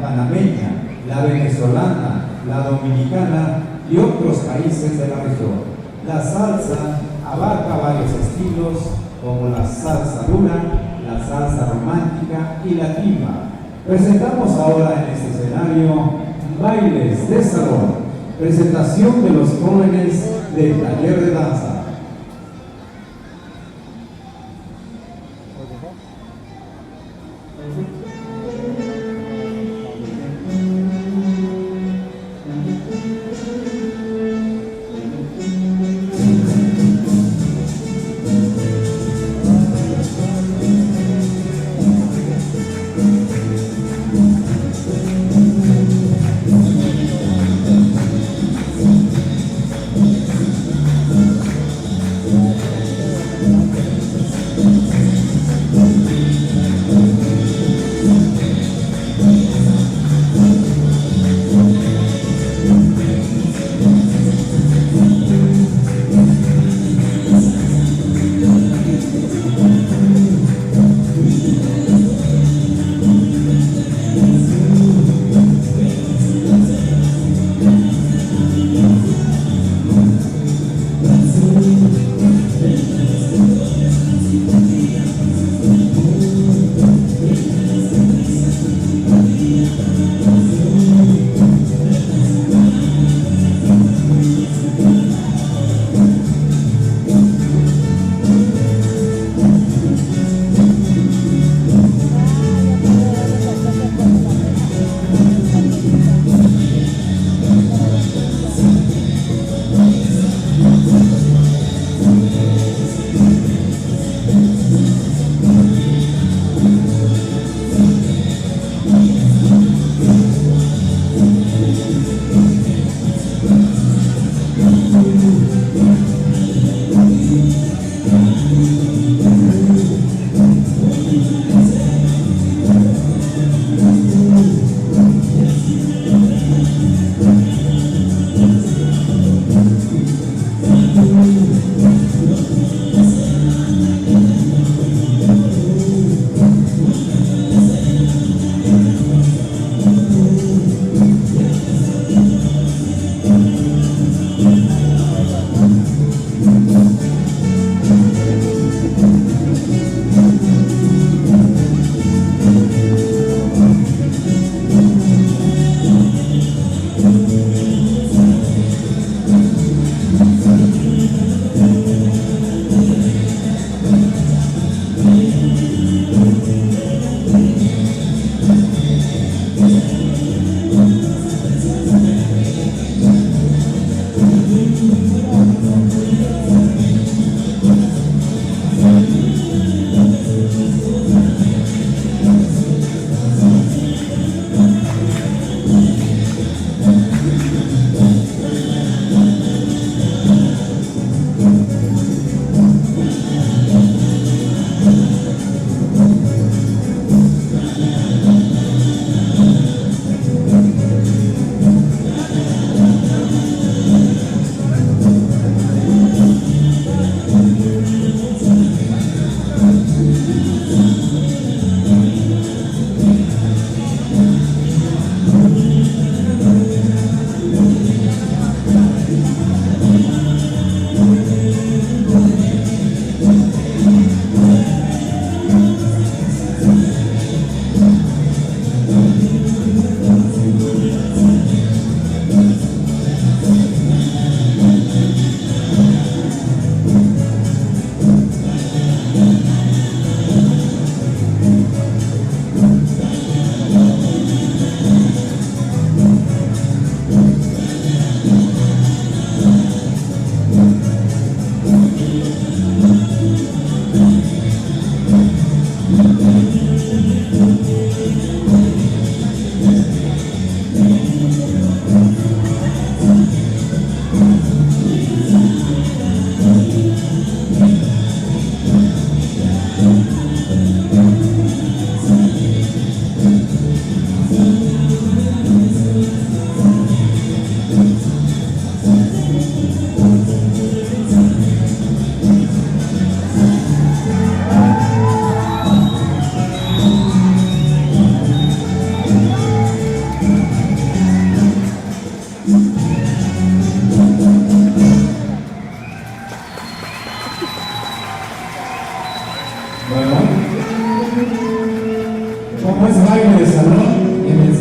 panameña, la venezolana, la dominicana y otros países de la región. La salsa abarca varios estilos como la salsa dura, la salsa romántica y la timba. Presentamos ahora en este escenario bailes de salón, presentación de los jóvenes del taller de danza.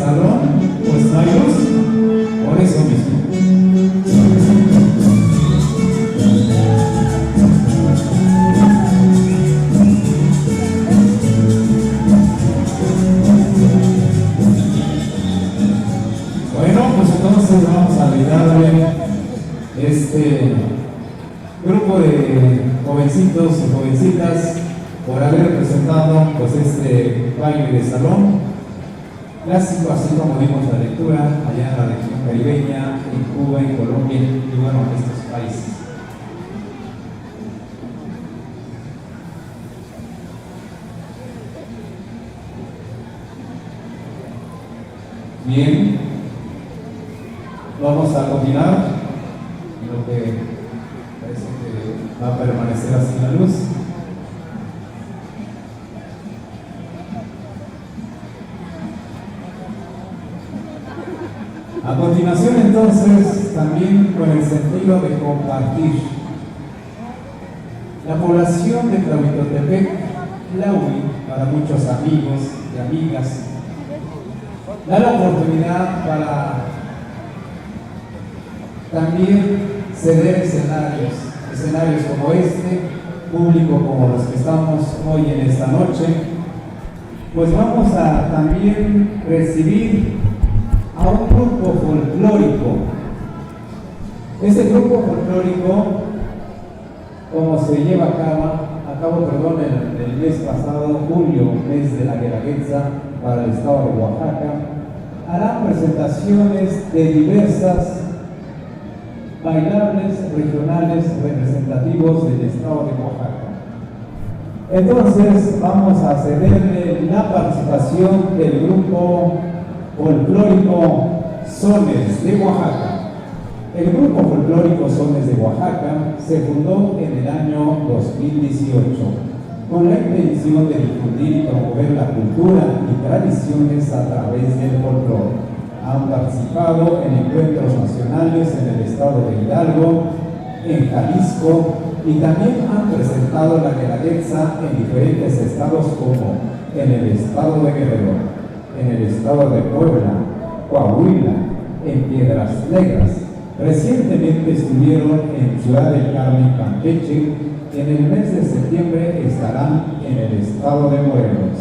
salón, pues no hay luz, por eso mismo. Bueno, pues entonces vamos a darle este grupo de jovencitos y jovencitas por haber presentado pues este baile de salón clásico, así como dimos la lectura allá en la región caribeña, en Cuba, en Colombia y bueno, en estos países. Bien, vamos a continuar lo que parece que va a permanecer así la luz. A continuación entonces, también con el sentido de compartir, la población de Tlahuitotepec, Tlahui, para muchos amigos y amigas, da la oportunidad para también ceder escenarios como este, público como los que estamos hoy en esta noche, pues vamos a también recibir a un grupo folclórico. Este grupo folclórico, como se lleva a cabo el mes pasado, julio, mes de la Guelaguetza, para el estado de Oaxaca, harán presentaciones de diversas bailables regionales representativos del estado de Oaxaca. Entonces vamos a cederle la participación del grupo folclórico Sones de Oaxaca. El grupo folclórico Sones de Oaxaca se fundó en el año 2018 con la intención de difundir y promover la cultura y tradiciones a través del folclore. Han participado en encuentros nacionales en el estado de Hidalgo, en Jalisco, y también han presentado la Guelaguetza en diferentes estados como en el estado de Guerrero, en el estado de Puebla, Coahuila, en Piedras Negras. Recientemente estuvieron en Ciudad del Carmen, Campeche. En el mes de septiembre estarán en el estado de Morelos.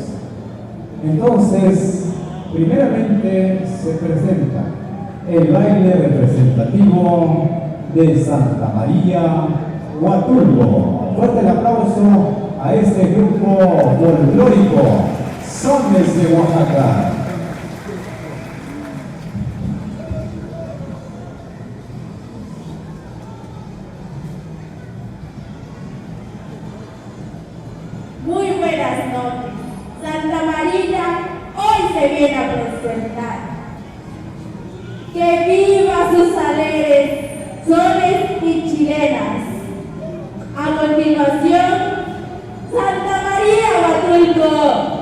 Entonces, primeramente se presenta el baile representativo de Santa María Huatulco. Fuerte el aplauso a este grupo folclórico Sones de Oaxaca. Muy buenas noches. Santa María hoy se viene a presentar. ¡Que viva sus alegres sones y chilenas! A continuación, Santa María Huatulco.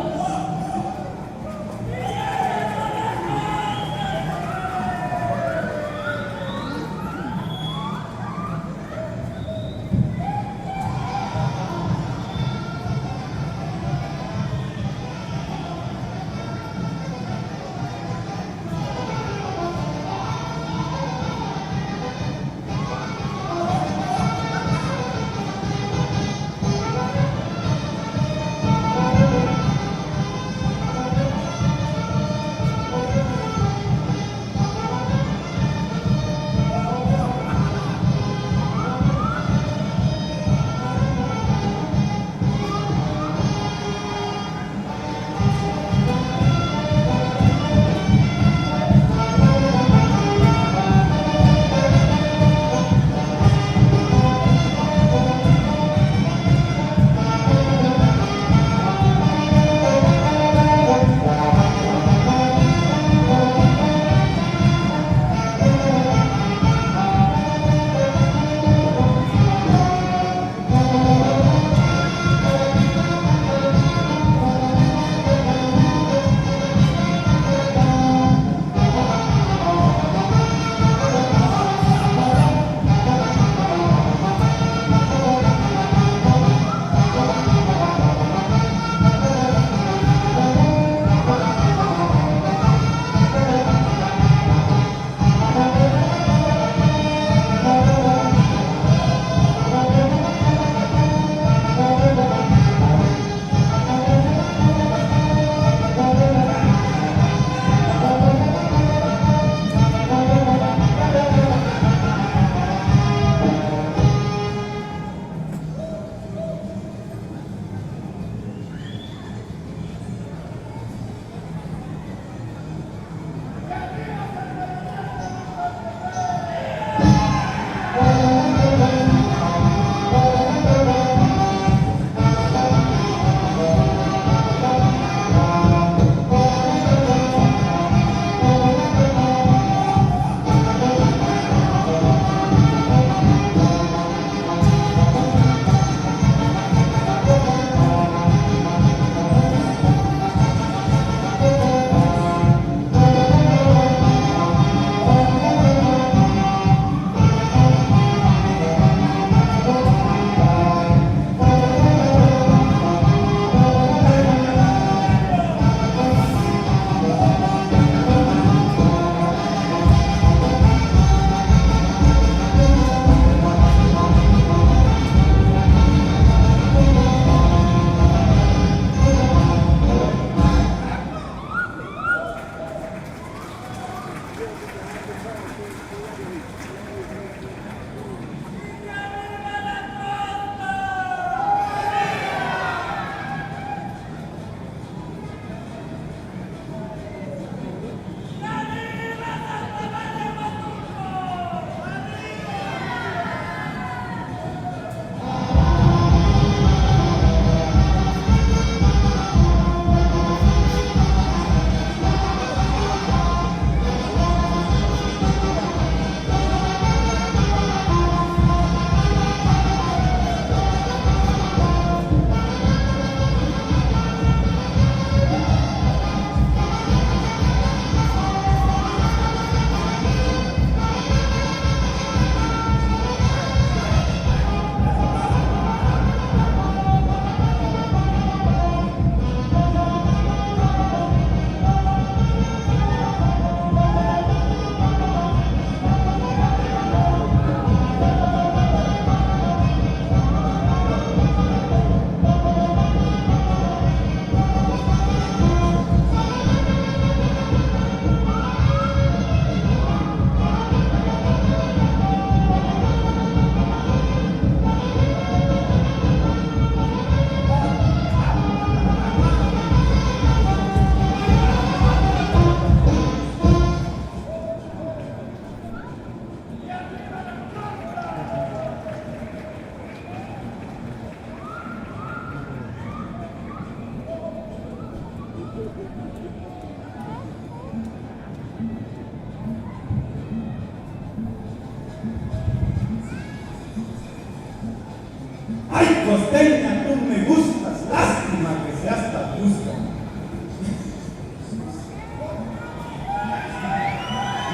Ay, costeña, tú me gustas, lástima que seas tan justa.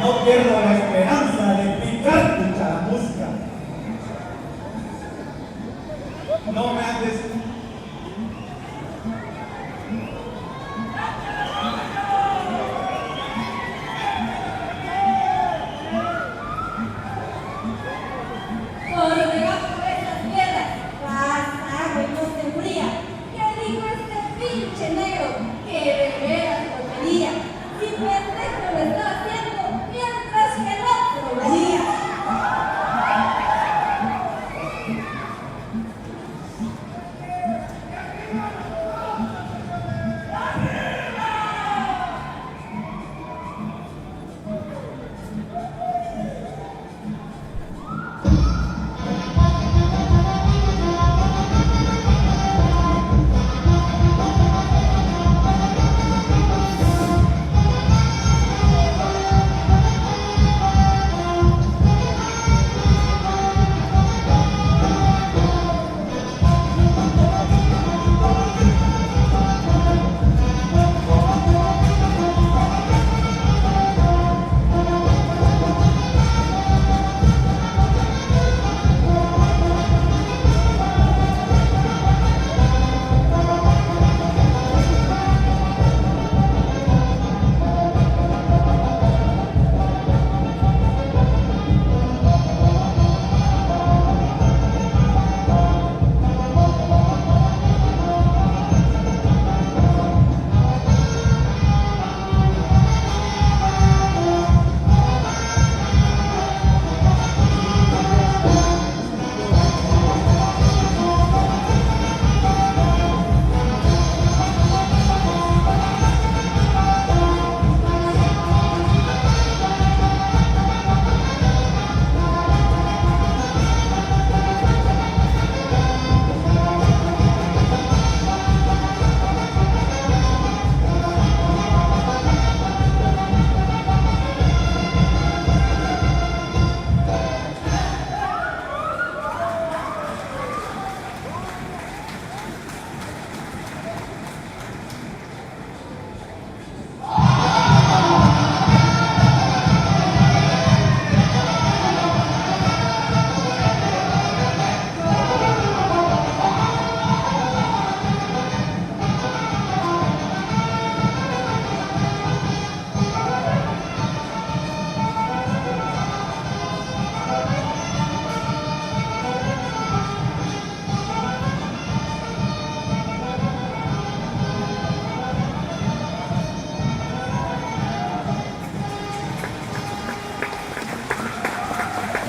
No pierdo la esperanza de picar tu charamusca. No me andes. Por debajo de esas piedras pasa agua y no se enfría. ¿Qué dijo este pinche negro? Que de veras volvería. Si pendejo lo está haciendo, mientras que no probaría.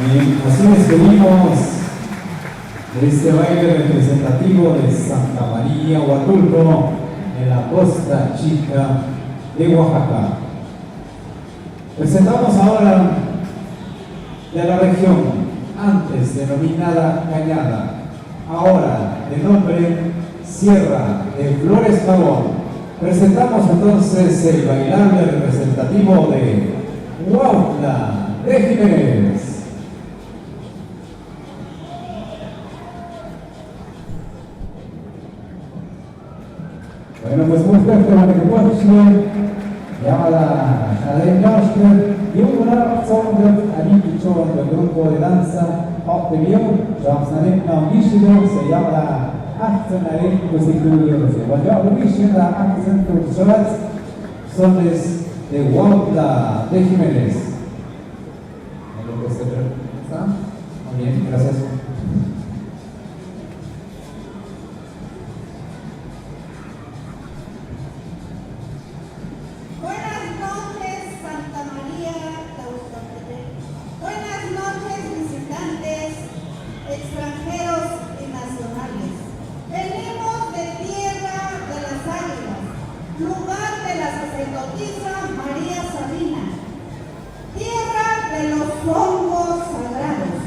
Bien, así despedimos de este baile representativo de Santa María Huatulco en la Costa Chica de Oaxaca. Presentamos ahora de la región antes denominada Cañada, ahora de nombre Sierra de Flores Pavón. Presentamos entonces el bailable representativo de Huautla de Jiménez. Bueno, pues muy fuerte la recuerdo, llamada Shadei Yoshker, y un gran son del grupo de danza Optimium, Jamsnarim Naumishiro, se llama Achzenarim Musikuriose. Cuando yo hablo Mishira, Achzen Tursolatz, son de Huautla de Jiménez. ¿Está? Muy bien, gracias. María Sabina, tierra de los hongos sagrados.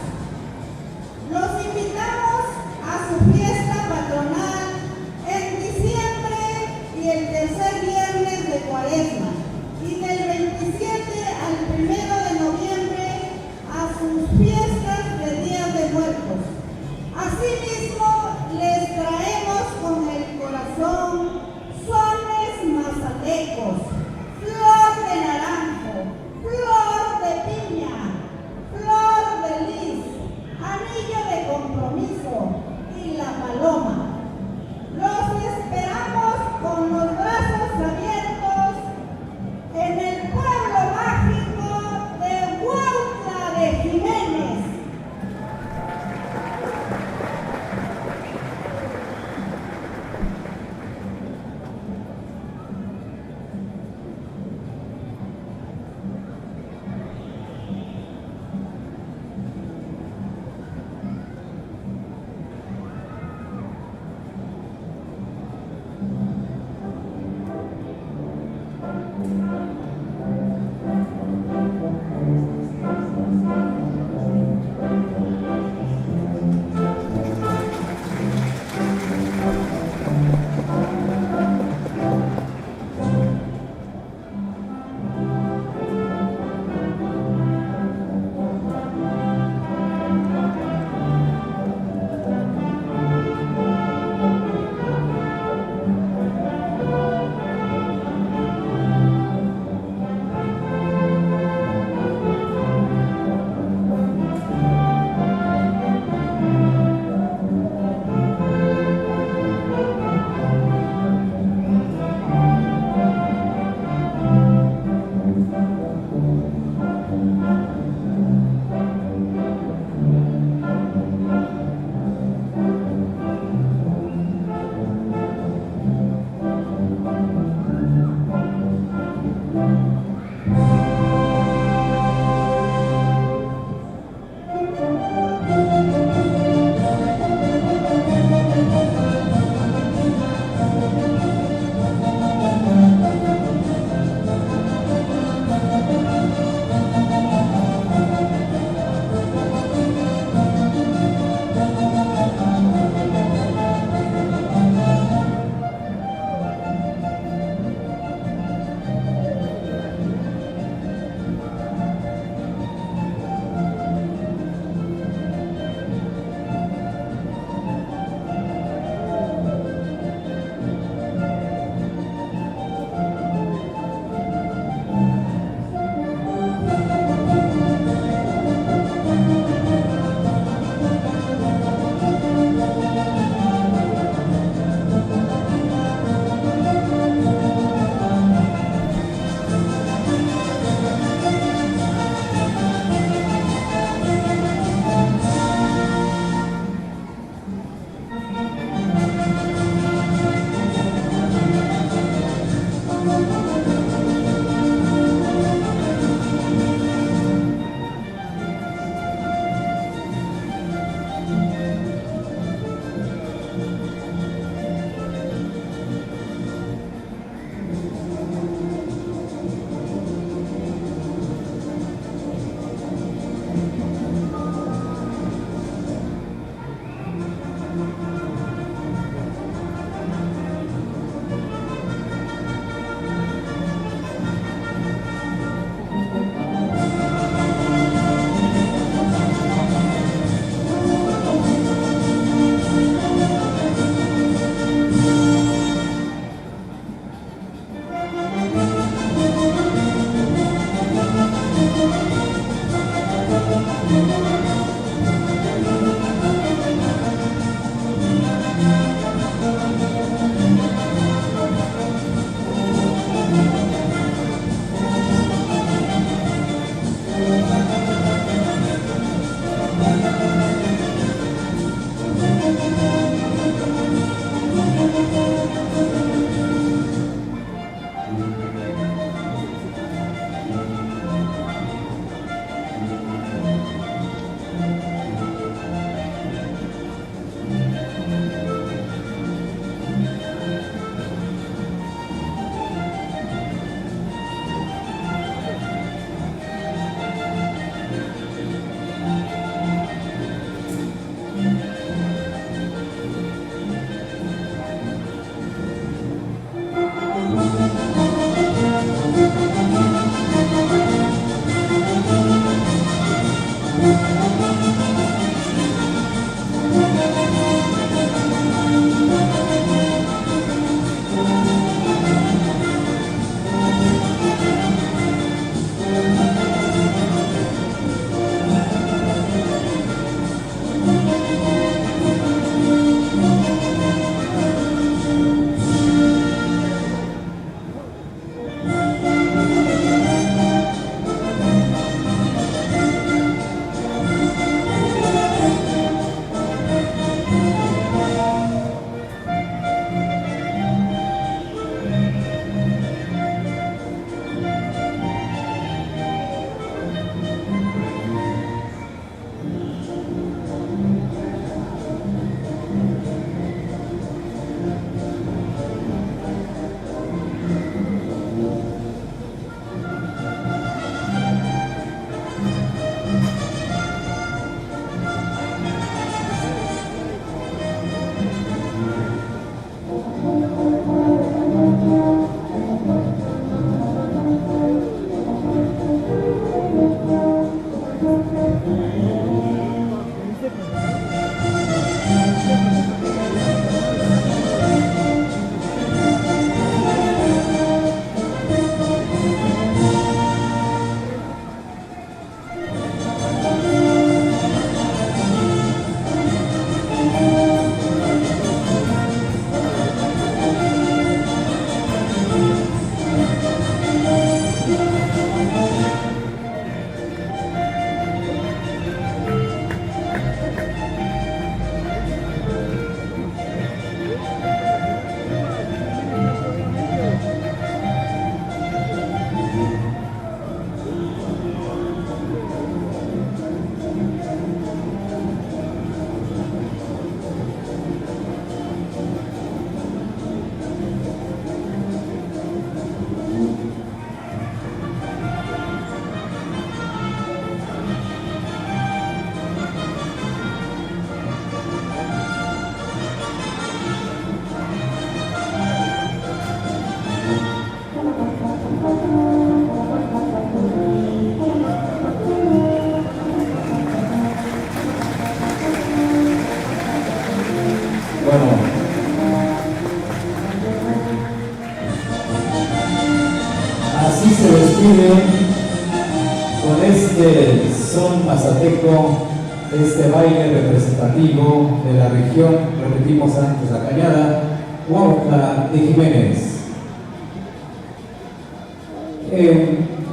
Con este son mazateco, este baile representativo de la región, repetimos antes la cañada, Huautla de Jiménez.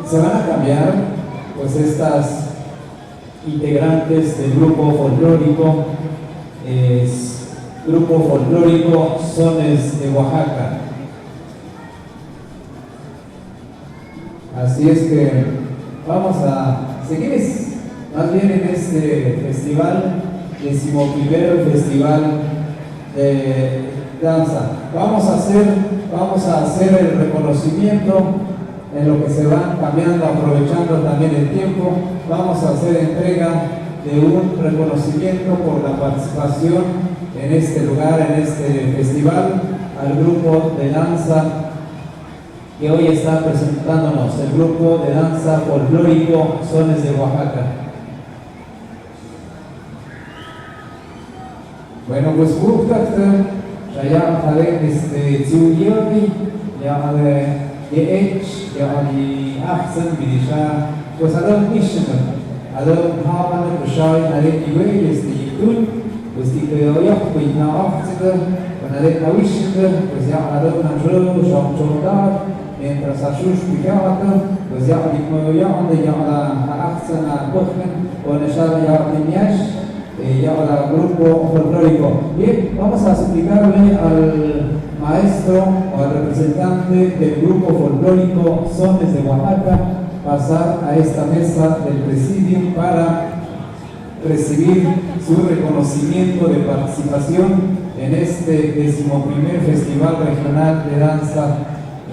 Se van a cambiar pues estas integrantes del grupo folclórico, grupo folclórico Sones de Oaxaca. Así es que vamos a seguir más bien en este festival, 11º festival de danza. Vamos a hacer el reconocimiento en lo que se van cambiando, aprovechando también el tiempo. Vamos a hacer entrega de un reconocimiento por la participación en este lugar, en este festival, al grupo de danza que hoy está presentándonos, el grupo de danza folclórico Sones de Oaxaca. Bueno, pues saya kalian Tsuyori yang ada DH yang di Ahsan Bidisha pues ada mission ada hawan bersai narik iwe Yitun pues di Korea punya Ahsan narik mission pues yang ada Najro Shomchodar mientras Ashush Pijata pues yang di Korea ada yang Ahsan Bukhan o Nashar yang di Nyash y ahora grupo folclórico. Bien, vamos a explicarle al maestro o al representante del grupo folclórico Sones de Oaxaca pasar a esta mesa del presidium para recibir su reconocimiento de participación en este 11º Festival Regional de Danza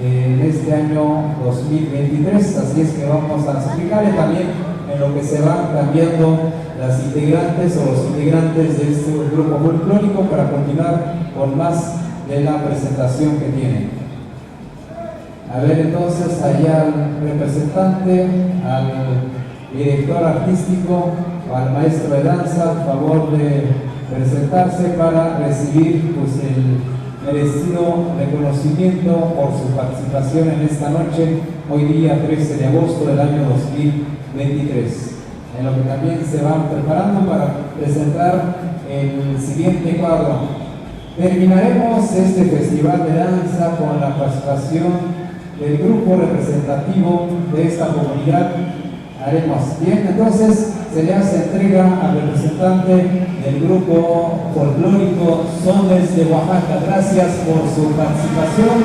en este año 2023. Así es que vamos a explicarle también en lo que se van cambiando las integrantes o los integrantes de este grupo folclórico para continuar con más de la presentación que tienen. A ver entonces allá al representante, al director artístico, al maestro de danza, por favor de presentarse para recibir pues, el merecido reconocimiento por su participación en esta noche, hoy día 13 de agosto del año 2023. En lo que también se van preparando para presentar el siguiente cuadro. Terminaremos este festival de danza con la participación del grupo representativo de esta comunidad. Haremos bien, entonces se le hace entrega al representante del grupo folclórico Sones de Oaxaca. Gracias por su participación,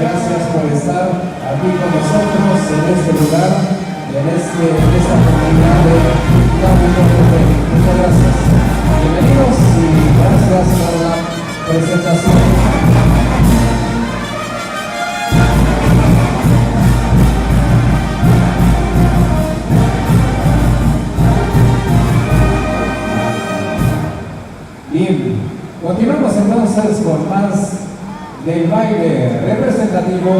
gracias por estar aquí con nosotros en este lugar, en esta comunidad de Tahuantinsuyo. Muchas gracias. Bienvenidos y gracias por la presentación. Bien, continuamos entonces con más del baile representativo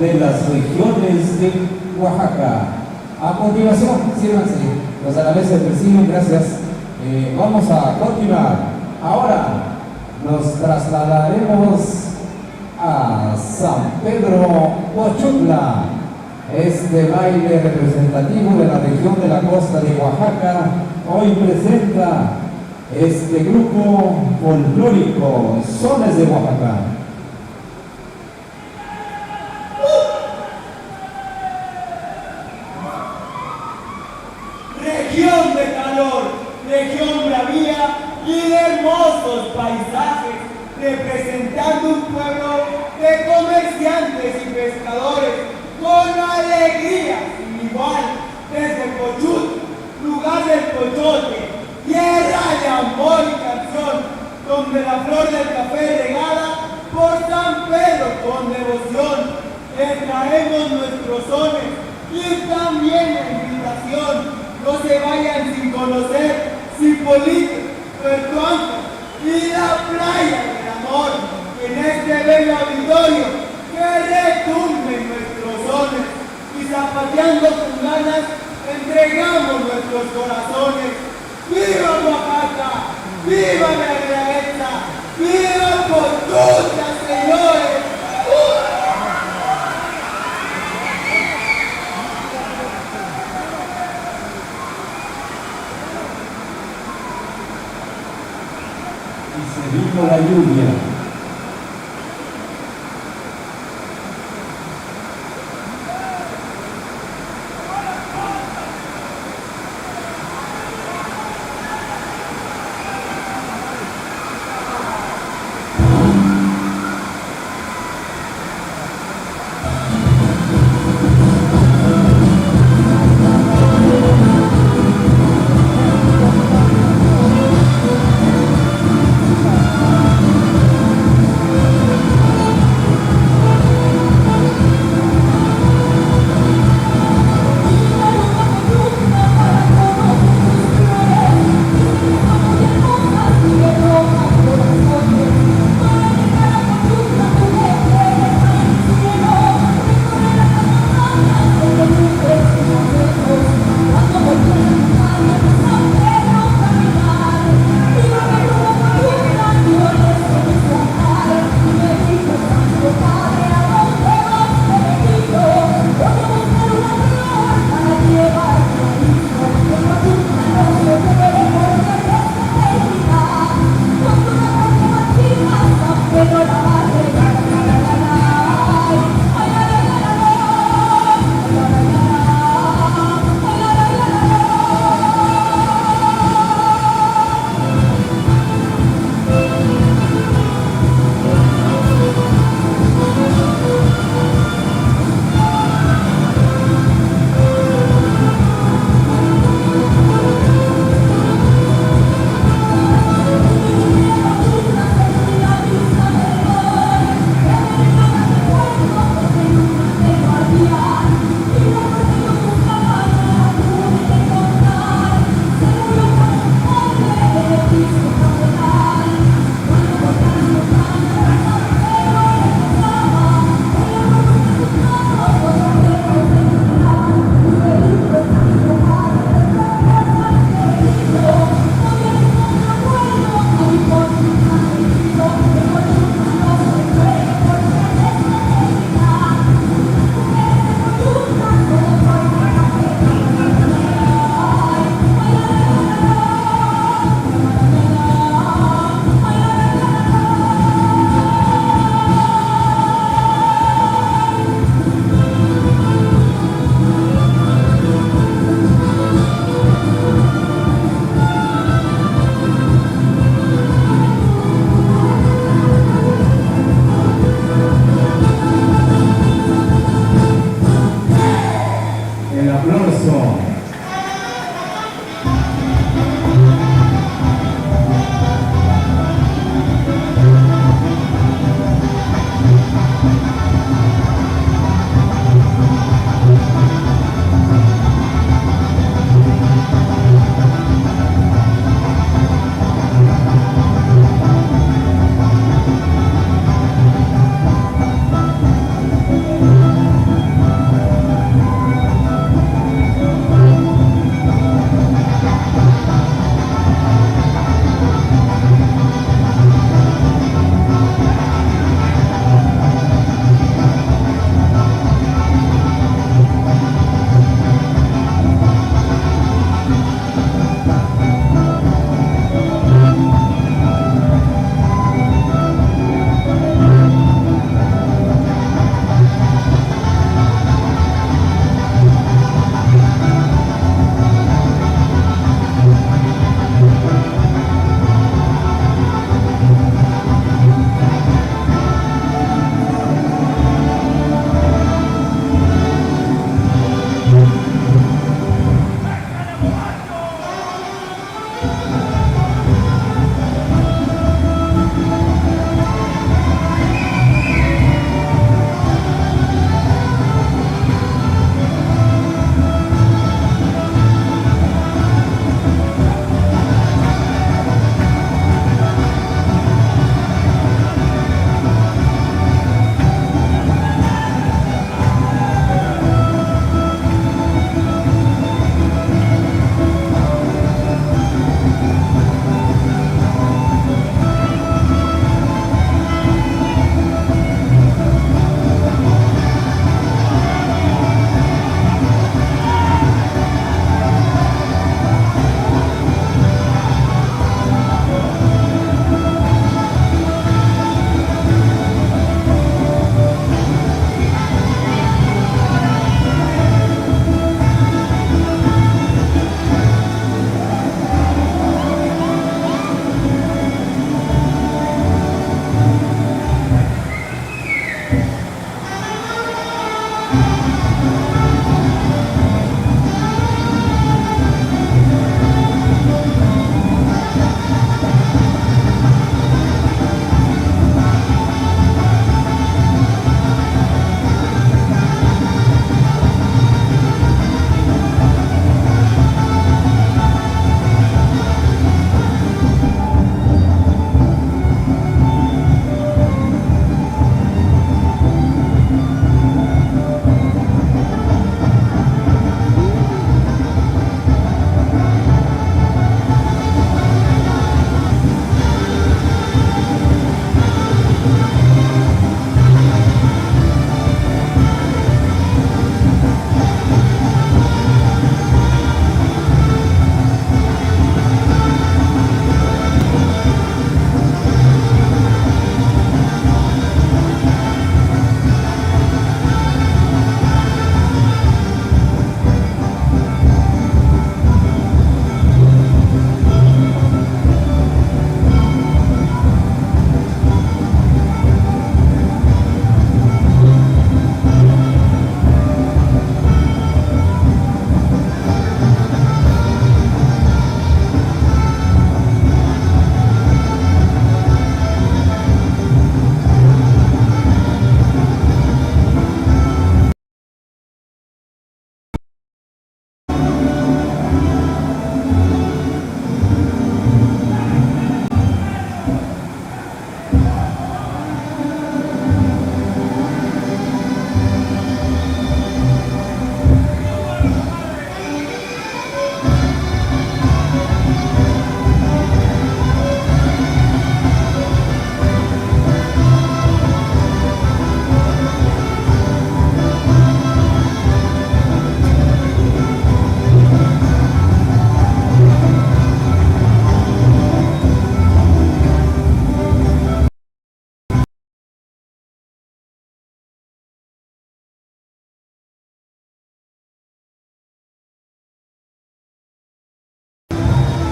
de las regiones de Oaxaca. A continuación, sírvanse los a la mesa del presidium, gracias. Vamos a continuar. Ahora nos trasladaremos a San Pedro Pochutla. Este baile representativo de la región de la costa de Oaxaca hoy presenta este grupo folclórico Sones de Oaxaca. Región de calor, región bravía y de hermosos paisajes, representando un pueblo de comerciantes y pescadores con alegría sin igual, desde Pochut, lugar del pochote, tierra de amor y canción, donde la flor del café regada por San Pedro con devoción, le traemos nuestros sones y también la invitación. No se vayan sin conocer Zipolite, Puerto Ángel y la playa del amor. En este bello auditorio que retumben nuestros sones y zapateando con ganas entregamos nuestros corazones. ¡Viva Oaxaca! ¡Viva la Guelaguetza! ¡Viva Pochutla, señores! Y se vino la lluvia.